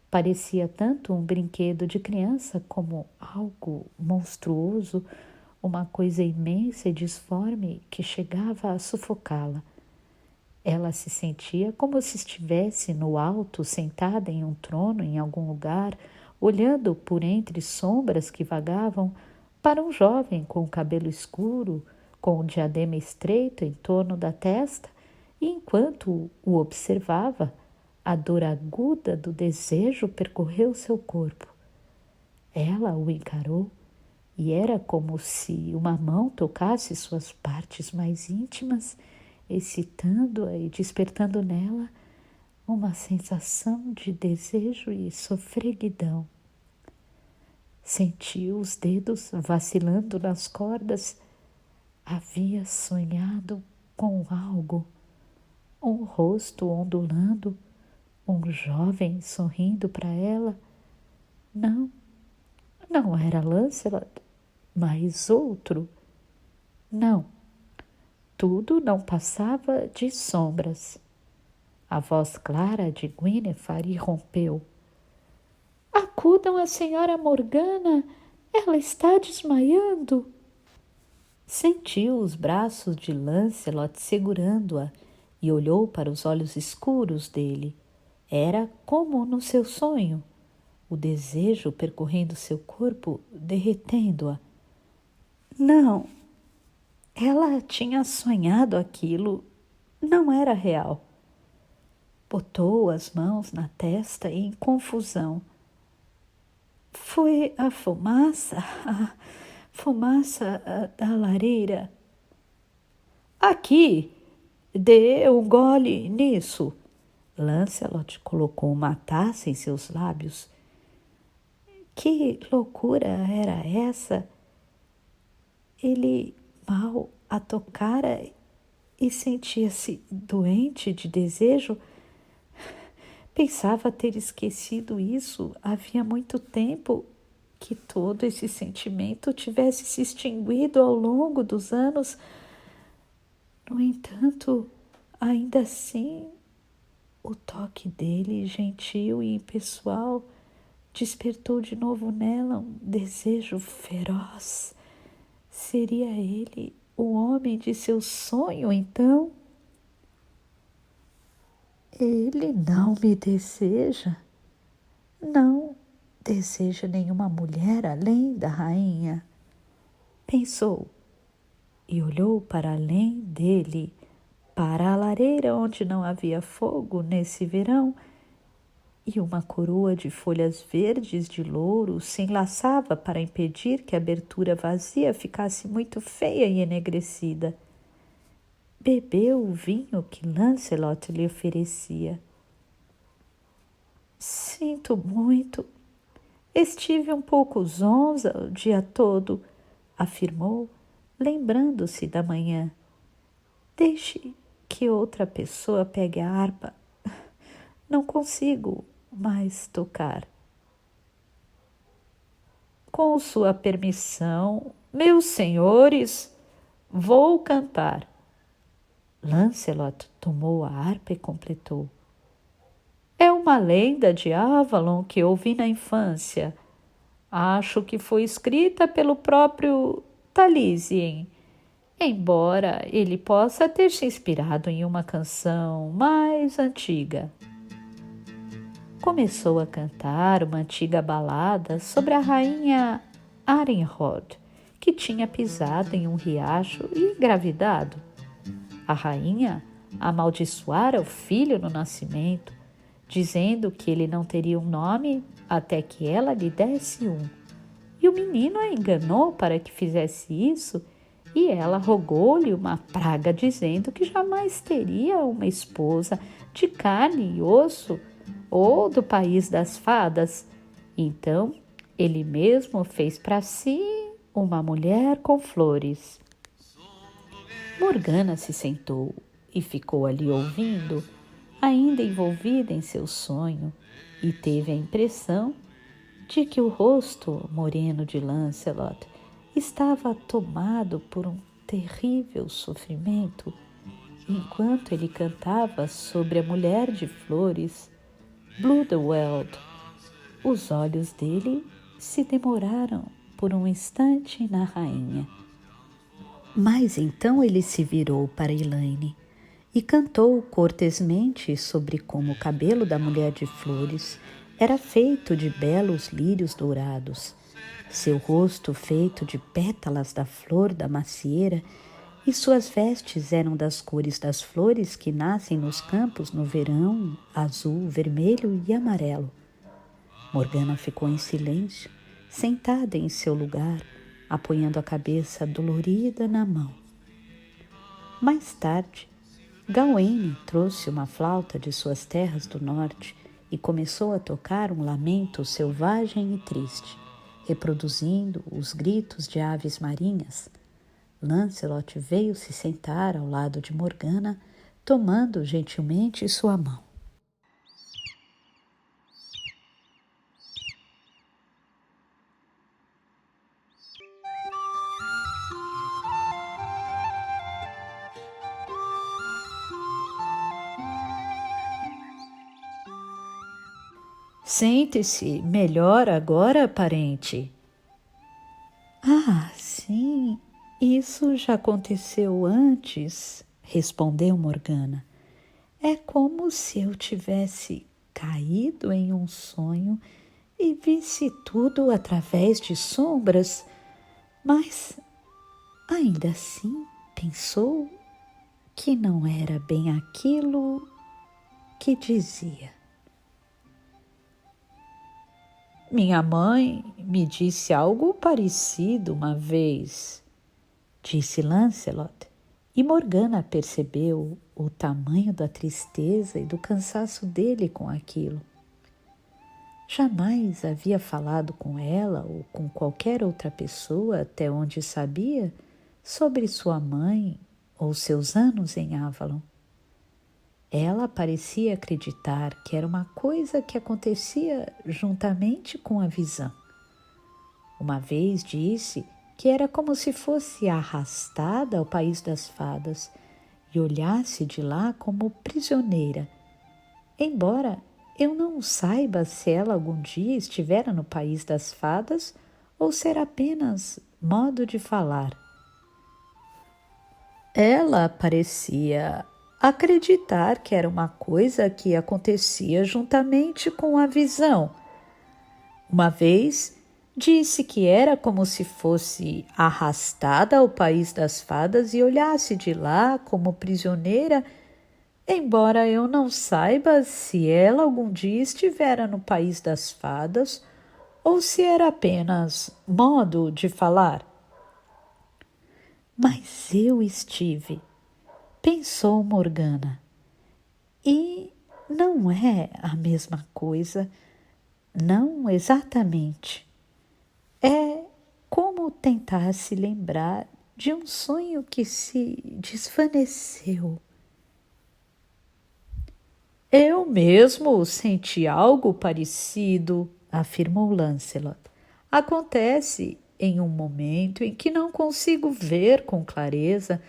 parecia tanto um brinquedo de criança como algo monstruoso, uma coisa imensa e disforme que chegava a sufocá-la. Ela se sentia como se estivesse no alto, sentada em um trono em algum lugar, olhando por entre sombras que vagavam para um jovem com o cabelo escuro, com um diadema estreito em torno da testa, e enquanto o observava, a dor aguda do desejo percorreu seu corpo. Ela o encarou e era como se uma mão tocasse suas partes mais íntimas, excitando-a e despertando nela uma sensação de desejo e sofreguidão. Sentiu os dedos vacilando nas cordas. Havia sonhado com algo, um rosto ondulando, um jovem sorrindo para ela. Não, não era Lancelot, mas outro. Não, tudo não passava de sombras. A voz clara de Guinevere irrompeu. Acudam a senhora Morgana, ela está desmaiando. Sentiu os braços de Lancelot segurando-a e olhou para os olhos escuros dele. Era como no seu sonho, o desejo percorrendo seu corpo, derretendo-a. Não, ela tinha sonhado aquilo, não era real. Botou as mãos na testa em confusão. Foi a fumaça da lareira. Aqui, dê um gole nisso. Lancelot colocou uma taça em seus lábios. Que loucura era essa? Ele mal a tocara e sentia-se doente de desejo. Pensava ter esquecido isso havia muito tempo, que todo esse sentimento tivesse se extinguido ao longo dos anos. No entanto, ainda assim, o toque dele, gentil e impessoal, despertou de novo nela um desejo feroz. Seria ele o homem de seu sonho, então? Ele não me deseja, não deseja nenhuma mulher além da rainha, pensou, e olhou para além dele, para a lareira onde não havia fogo nesse verão, e uma coroa de folhas verdes de louro se enlaçava para impedir que a abertura vazia ficasse muito feia e enegrecida. Bebeu o vinho que Lancelot lhe oferecia. Sinto muito. Estive um pouco zonza o dia todo, afirmou, lembrando-se da manhã. Deixe que outra pessoa pegue a harpa. não consigo mais tocar. Com sua permissão, meus senhores, vou cantar. Lancelot tomou a harpa e completou. É uma lenda de Avalon que ouvi na infância. Acho que foi escrita pelo próprio Taliesin, embora ele possa ter se inspirado em uma canção mais antiga. Começou a cantar uma antiga balada sobre a rainha Arinhod, que tinha pisado em um riacho e engravidado. A rainha amaldiçoara o filho no nascimento, dizendo que ele não teria um nome até que ela lhe desse um. E o menino a enganou para que fizesse isso, e ela rogou-lhe uma praga, dizendo que jamais teria uma esposa de carne e osso ou do país das fadas. Então, ele mesmo fez para si uma mulher com flores. Morgana se sentou e ficou ali ouvindo, ainda envolvida em seu sonho, e teve a impressão de que o rosto moreno de Lancelot estava tomado por um terrível sofrimento, enquanto ele cantava sobre a mulher de flores, Bludeweld. Os olhos dele se demoraram por um instante na rainha. Mas então ele se virou para Elaine e cantou cortesmente sobre como o cabelo da mulher de flores era feito de belos lírios dourados, seu rosto feito de pétalas da flor da macieira, e suas vestes eram das cores das flores que nascem nos campos no verão, azul, vermelho e amarelo. Morgana ficou em silêncio, sentada em seu lugar, apoiando a cabeça dolorida na mão. Mais tarde, Gawaine trouxe uma flauta de suas terras do norte e começou a tocar um lamento selvagem e triste, reproduzindo os gritos de aves marinhas. Lancelot veio se sentar ao lado de Morgana, tomando gentilmente sua mão. Sente-se melhor agora, parente? Ah, sim, isso já aconteceu antes, respondeu Morgana. É como se eu tivesse caído em um sonho e visse tudo através de sombras, mas ainda assim pensou que não era bem aquilo que dizia. Minha mãe me disse algo parecido uma vez, disse Lancelot, e Morgana percebeu o tamanho da tristeza e do cansaço dele com aquilo. Jamais havia falado com ela ou com qualquer outra pessoa, até onde sabia, sobre sua mãe ou seus anos em Avalon. Ela parecia acreditar que era uma coisa que acontecia juntamente com a visão. Uma vez disse que era como se fosse arrastada ao país das fadas e olhasse de lá como prisioneira, embora eu não saiba se ela algum dia estivera no país das fadas ou se era apenas modo de falar. Ela parecia acreditar que era uma coisa que acontecia juntamente com a visão. Uma vez disse que era como se fosse arrastada ao país das fadas e olhasse de lá como prisioneira, embora eu não saiba se ela algum dia estivera no país das fadas ou se era apenas modo de falar. Mas eu estive, pensou Morgana, e não é a mesma coisa, não exatamente. É como tentar se lembrar de um sonho que se desvaneceu. Eu mesmo senti algo parecido, afirmou Lancelot. Acontece em um momento em que não consigo ver com clareza,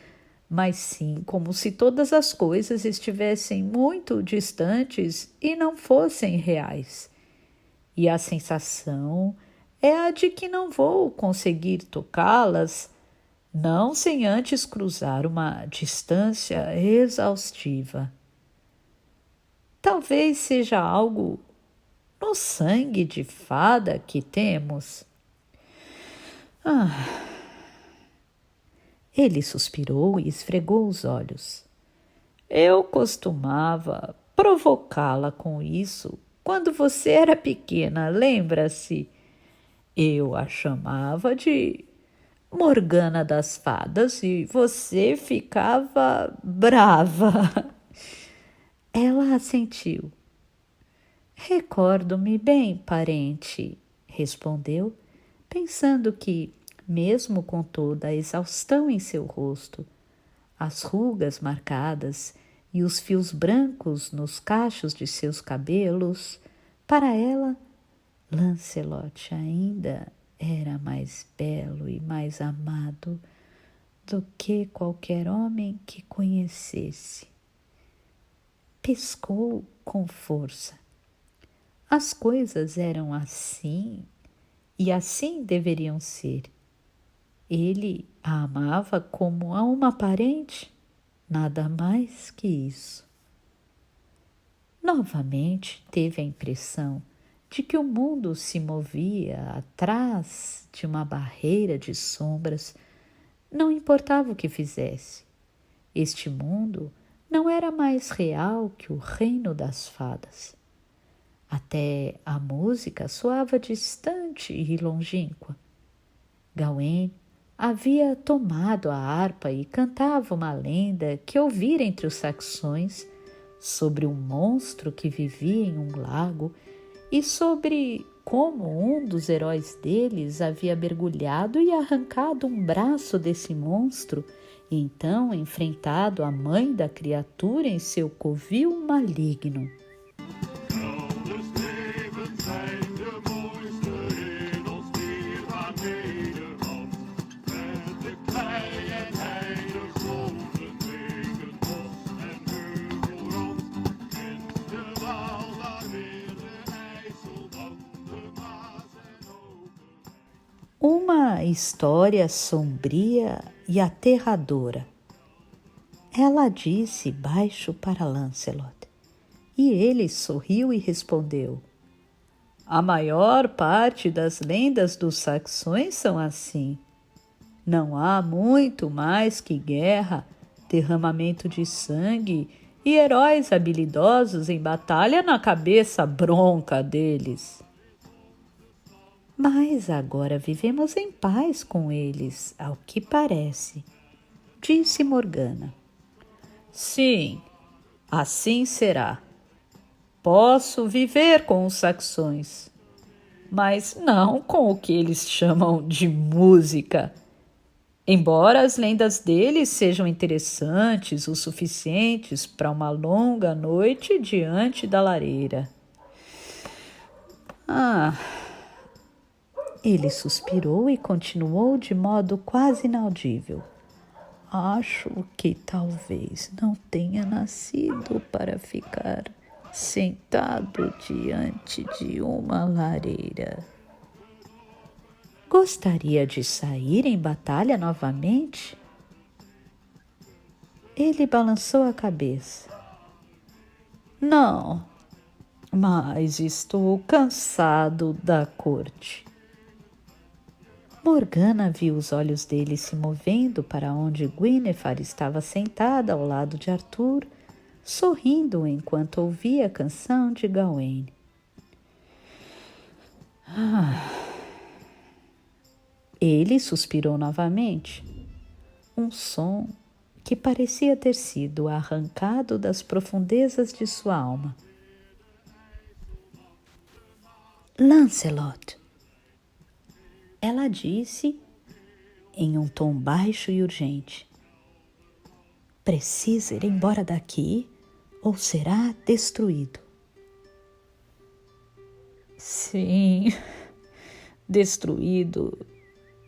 mas sim como se todas as coisas estivessem muito distantes e não fossem reais. E a sensação é a de que não vou conseguir tocá-las, não sem antes cruzar uma distância exaustiva. Talvez seja algo no sangue de fada que temos. Ele suspirou e esfregou os olhos. Eu costumava provocá-la com isso quando você era pequena, lembra-se? Eu a chamava de Morgana das Fadas e você ficava brava. Ela assentiu. Recordo-me bem, parente, respondeu, pensando que, mesmo com toda a exaustão em seu rosto, as rugas marcadas e os fios brancos nos cachos de seus cabelos, para ela, Lancelot ainda era mais belo e mais amado do que qualquer homem que conhecesse. Piscou com força. As coisas eram assim e assim deveriam ser. Ele a amava como a uma parente, nada mais que isso. Novamente teve a impressão de que o mundo se movia atrás de uma barreira de sombras, não importava o que fizesse. Este mundo não era mais real que o reino das fadas. Até a música soava distante e longínqua. Gawain havia tomado a harpa e cantava uma lenda que ouvira entre os saxões sobre um monstro que vivia em um lago e sobre como um dos heróis deles havia mergulhado e arrancado um braço desse monstro e então enfrentado a mãe da criatura em seu covil maligno. Uma história sombria e aterradora. Ela disse baixo para Lancelot, e ele sorriu e respondeu: a maior parte das lendas dos saxões são assim. Não há muito mais que guerra, derramamento de sangue e heróis habilidosos em batalha na cabeça bronca deles. Mas agora vivemos em paz com eles, ao que parece, disse Morgana. Sim, assim será. Posso viver com os saxões, mas não com o que eles chamam de música. Embora as lendas deles sejam interessantes o suficientes para uma longa noite diante da lareira. Ele suspirou e continuou de modo quase inaudível. Acho que talvez não tenha nascido para ficar sentado diante de uma lareira. Gostaria de sair em batalha novamente? Ele balançou a cabeça. Não, mas estou cansado da corte. Morgana viu os olhos dele se movendo para onde Guinevere estava sentada ao lado de Arthur, sorrindo enquanto ouvia a canção de Gawain. Ele suspirou novamente, um som que parecia ter sido arrancado das profundezas de sua alma. Lancelot, ela disse em um tom baixo e urgente. Precisa ir embora daqui ou será destruído. Sim, destruído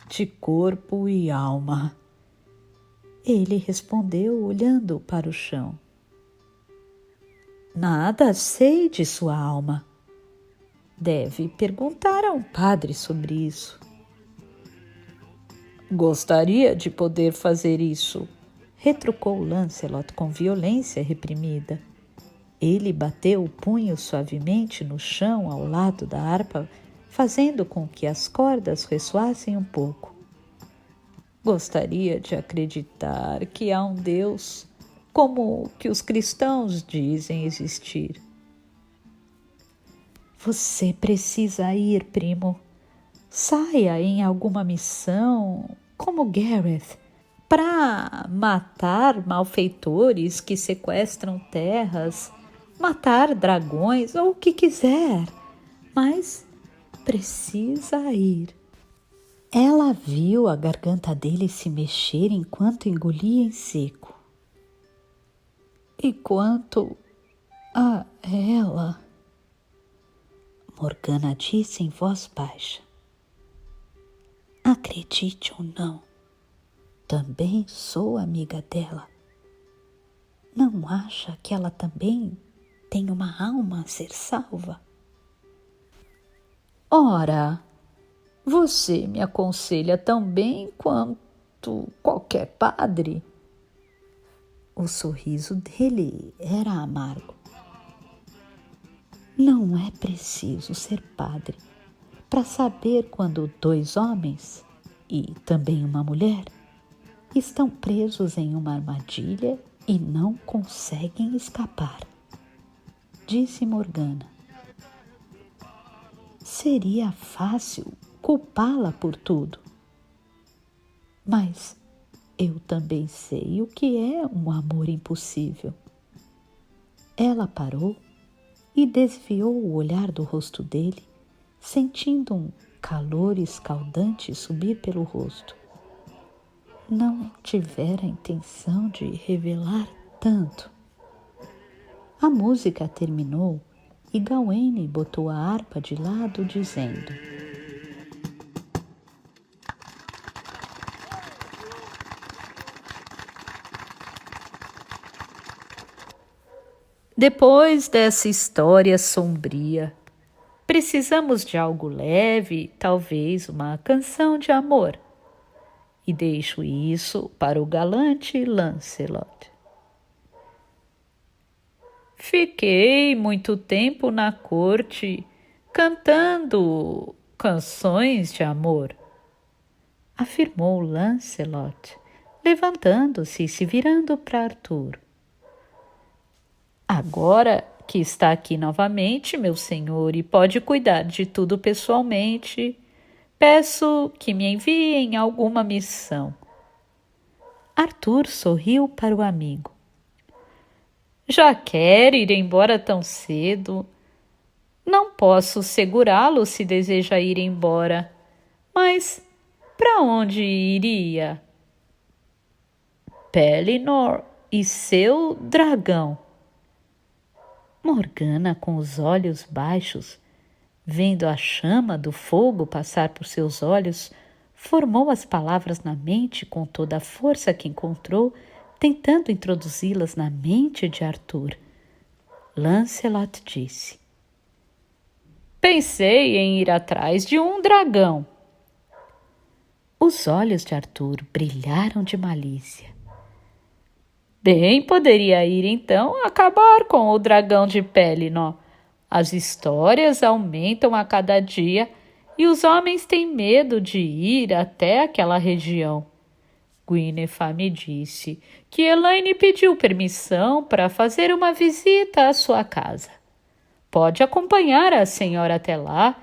de corpo e alma. Ele respondeu olhando para o chão. Nada sei de sua alma. Deve perguntar a um padre sobre isso. Gostaria de poder fazer isso, retrucou Lancelot com violência reprimida. Ele bateu o punho suavemente no chão ao lado da harpa, fazendo com que as cordas ressoassem um pouco. Gostaria de acreditar que há um Deus, como que os cristãos dizem existir. Você precisa ir, primo. Saia em alguma missão, como Gareth, para matar malfeitores que sequestram terras, matar dragões ou o que quiser, mas precisa ir. Ela viu a garganta dele se mexer enquanto engolia em seco. E quanto a ela, Morgana disse em voz baixa. Acredite ou não, também sou amiga dela. Não acha que ela também tem uma alma a ser salva? Ora, você me aconselha tão bem quanto qualquer padre. O sorriso dele era amargo. Não é preciso ser padre para saber quando dois homens, e também uma mulher, estão presos em uma armadilha e não conseguem escapar, disse Morgana. Seria fácil culpá-la por tudo, mas eu também sei o que é um amor impossível. Ela parou e desviou o olhar do rosto dele, sentindo um calor escaldante subir pelo rosto. Não tivera intenção de revelar tanto. A música terminou e Gawaine botou a harpa de lado, dizendo: depois dessa história sombria, precisamos de algo leve, talvez uma canção de amor. E deixo isso para o galante Lancelot. Fiquei muito tempo na corte cantando canções de amor, afirmou Lancelot, levantando-se e se virando para Arthur. Agora que está aqui novamente, meu senhor, e pode cuidar de tudo pessoalmente, peço que me enviem alguma missão. Arthur sorriu para o amigo. Já quer ir embora tão cedo? Não posso segurá-lo se deseja ir embora. Mas para onde iria? Pellinor e seu dragão. Morgana, com os olhos baixos, vendo a chama do fogo passar por seus olhos, formou as palavras na mente com toda a força que encontrou, tentando introduzi-las na mente de Arthur. Lancelot disse: pensei em ir atrás de um dragão. Os olhos de Arthur brilharam de malícia. Bem, poderia ir então acabar com o dragão de Pellinor. As histórias aumentam a cada dia e os homens têm medo de ir até aquela região. Guinevere me disse que Elaine pediu permissão para fazer uma visita à sua casa. Pode acompanhar a senhora até lá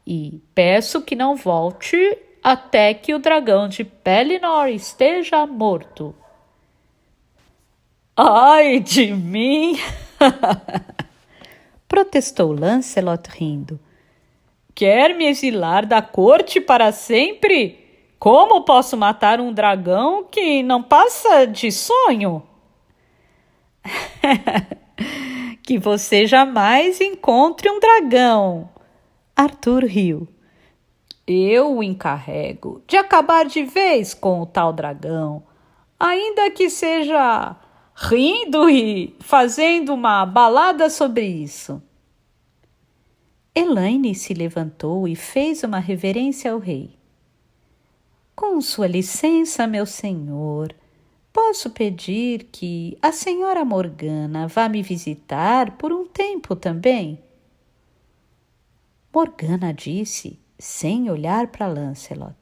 e peço que não volte até que o dragão de Pellinor esteja morto. Ai de mim! Protestou Lancelot rindo. Quer me exilar da corte para sempre? Como posso matar um dragão que não passa de sonho? Que você jamais encontre um dragão. Arthur riu. Eu o encarrego de acabar de vez com o tal dragão, ainda que seja rindo e fazendo uma balada sobre isso. Elaine se levantou e fez uma reverência ao rei. Com sua licença, meu senhor, posso pedir que a senhora Morgana vá me visitar por um tempo também? Morgana disse, sem olhar para Lancelot.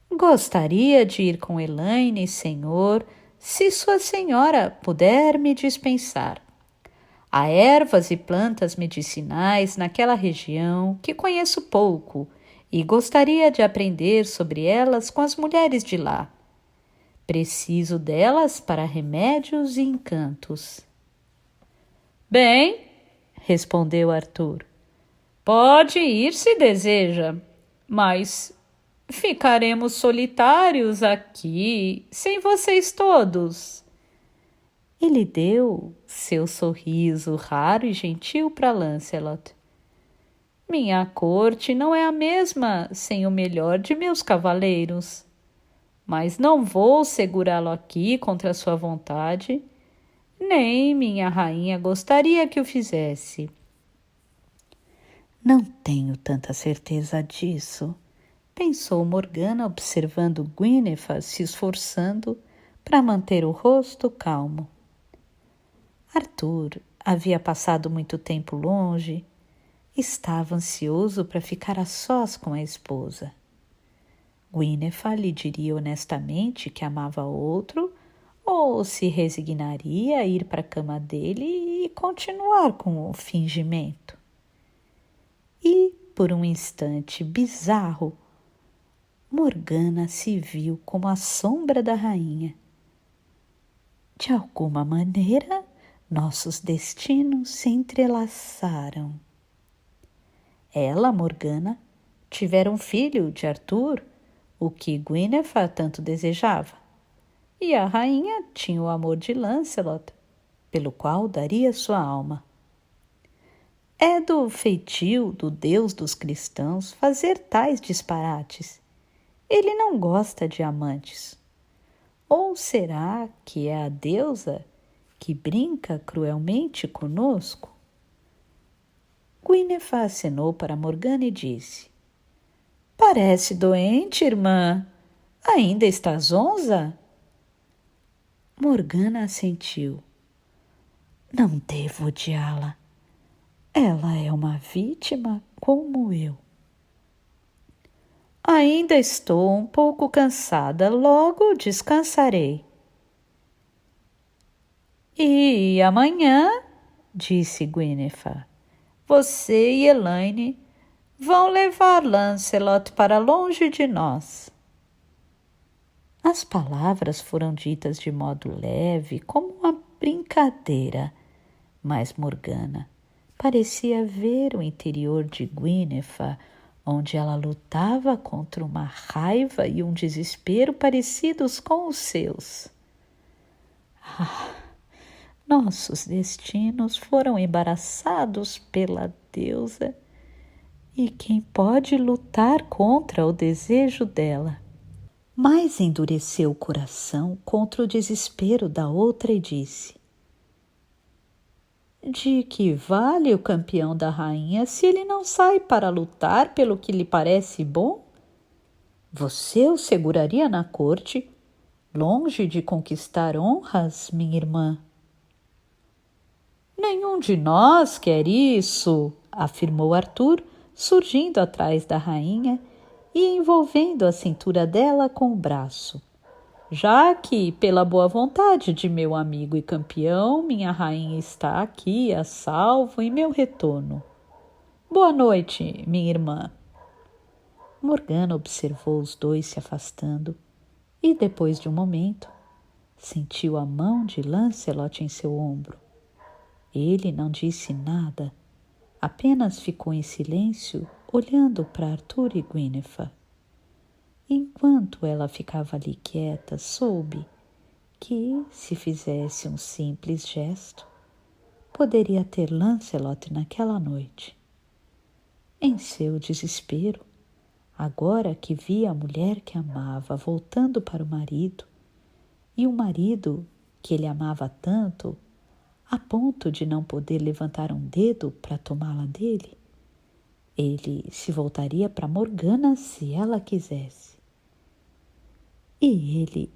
Gostaria de ir com Elaine, senhor, se sua senhora puder me dispensar. Há ervas e plantas medicinais naquela região que conheço pouco e gostaria de aprender sobre elas com as mulheres de lá. Preciso delas para remédios e encantos. Bem, respondeu Arthur, pode ir se deseja, mas ficaremos solitários aqui, sem vocês todos. Ele deu seu sorriso raro e gentil para Lancelot. Minha corte não é a mesma sem o melhor de meus cavaleiros, mas não vou segurá-lo aqui contra sua vontade, nem minha rainha gostaria que o fizesse. Não tenho tanta certeza disso, pensou Morgana, observando Guinevere se esforçando para manter o rosto calmo. Arthur havia passado muito tempo longe, estava ansioso para ficar a sós com a esposa. Guinevere lhe diria honestamente que amava outro ou se resignaria a ir para a cama dele e continuar com o fingimento. E, por um instante bizarro, Morgana se viu como a sombra da rainha. De alguma maneira, nossos destinos se entrelaçaram. Ela, Morgana, tivera um filho de Arthur, o que Guinevere tanto desejava, e a rainha tinha o amor de Lancelot, pelo qual daria sua alma. É do feitio do Deus dos cristãos fazer tais disparates. Ele não gosta de amantes. Ou será que é a deusa que brinca cruelmente conosco? Guinevere acenou para Morgana e disse: Parece doente, irmã. Ainda está zonza? Morgana assentiu. Não devo odiá-la. Ela é uma vítima como eu. Ainda estou um pouco cansada, logo descansarei. E amanhã, disse Guinevere, você e Elaine vão levar Lancelot para longe de nós. As palavras foram ditas de modo leve, como uma brincadeira, mas Morgana parecia ver o interior de Guinevere, onde ela lutava contra uma raiva e um desespero parecidos com os seus. Nossos destinos foram embaraçados pela deusa, e quem pode lutar contra o desejo dela? Mas endureceu o coração contra o desespero da outra e disse: De que vale o campeão da rainha se ele não sai para lutar pelo que lhe parece bom? Você o seguraria na corte, longe de conquistar honras, minha irmã? Nenhum de nós quer isso, afirmou Arthur, surgindo atrás da rainha e envolvendo a cintura dela com o braço. Já que, pela boa vontade de meu amigo e campeão, minha rainha está aqui a salvo em meu retorno. Boa noite, minha irmã. Morgana observou os dois se afastando e, depois de um momento, sentiu a mão de Lancelot em seu ombro. Ele não disse nada, apenas ficou em silêncio, olhando para Arthur e Guinevere. Enquanto ela ficava ali quieta, soube que, se fizesse um simples gesto, poderia ter Lancelot naquela noite. Em seu desespero, agora que via a mulher que amava voltando para o marido, e o marido que ele amava tanto, a ponto de não poder levantar um dedo para tomá-la dele, ele se voltaria para Morgana se ela quisesse. E ele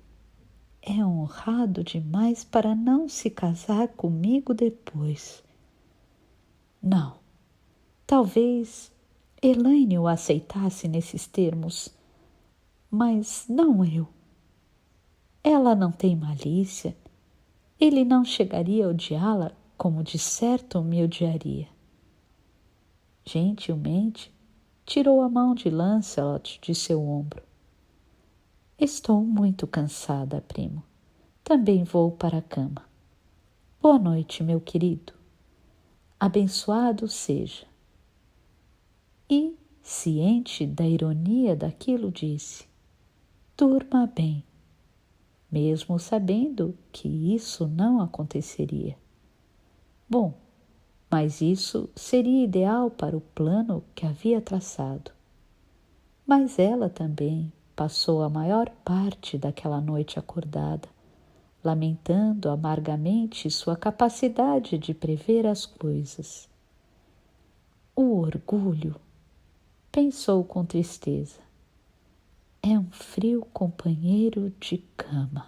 é honrado demais para não se casar comigo depois. Não, talvez Elaine o aceitasse nesses termos, mas não eu. Ela não tem malícia, ele não chegaria a odiá-la como de certo me odiaria. Gentilmente, tirou a mão de Lancelot de seu ombro. Estou muito cansada, primo. Também vou para a cama. Boa noite, meu querido. Abençoado seja. E, ciente da ironia daquilo, disse: durma bem, mesmo sabendo que isso não aconteceria. Bom, mas isso seria ideal para o plano que havia traçado. Mas ela também passou a maior parte daquela noite acordada, lamentando amargamente sua capacidade de prever as coisas. O orgulho, pensou com tristeza, é um frio companheiro de cama.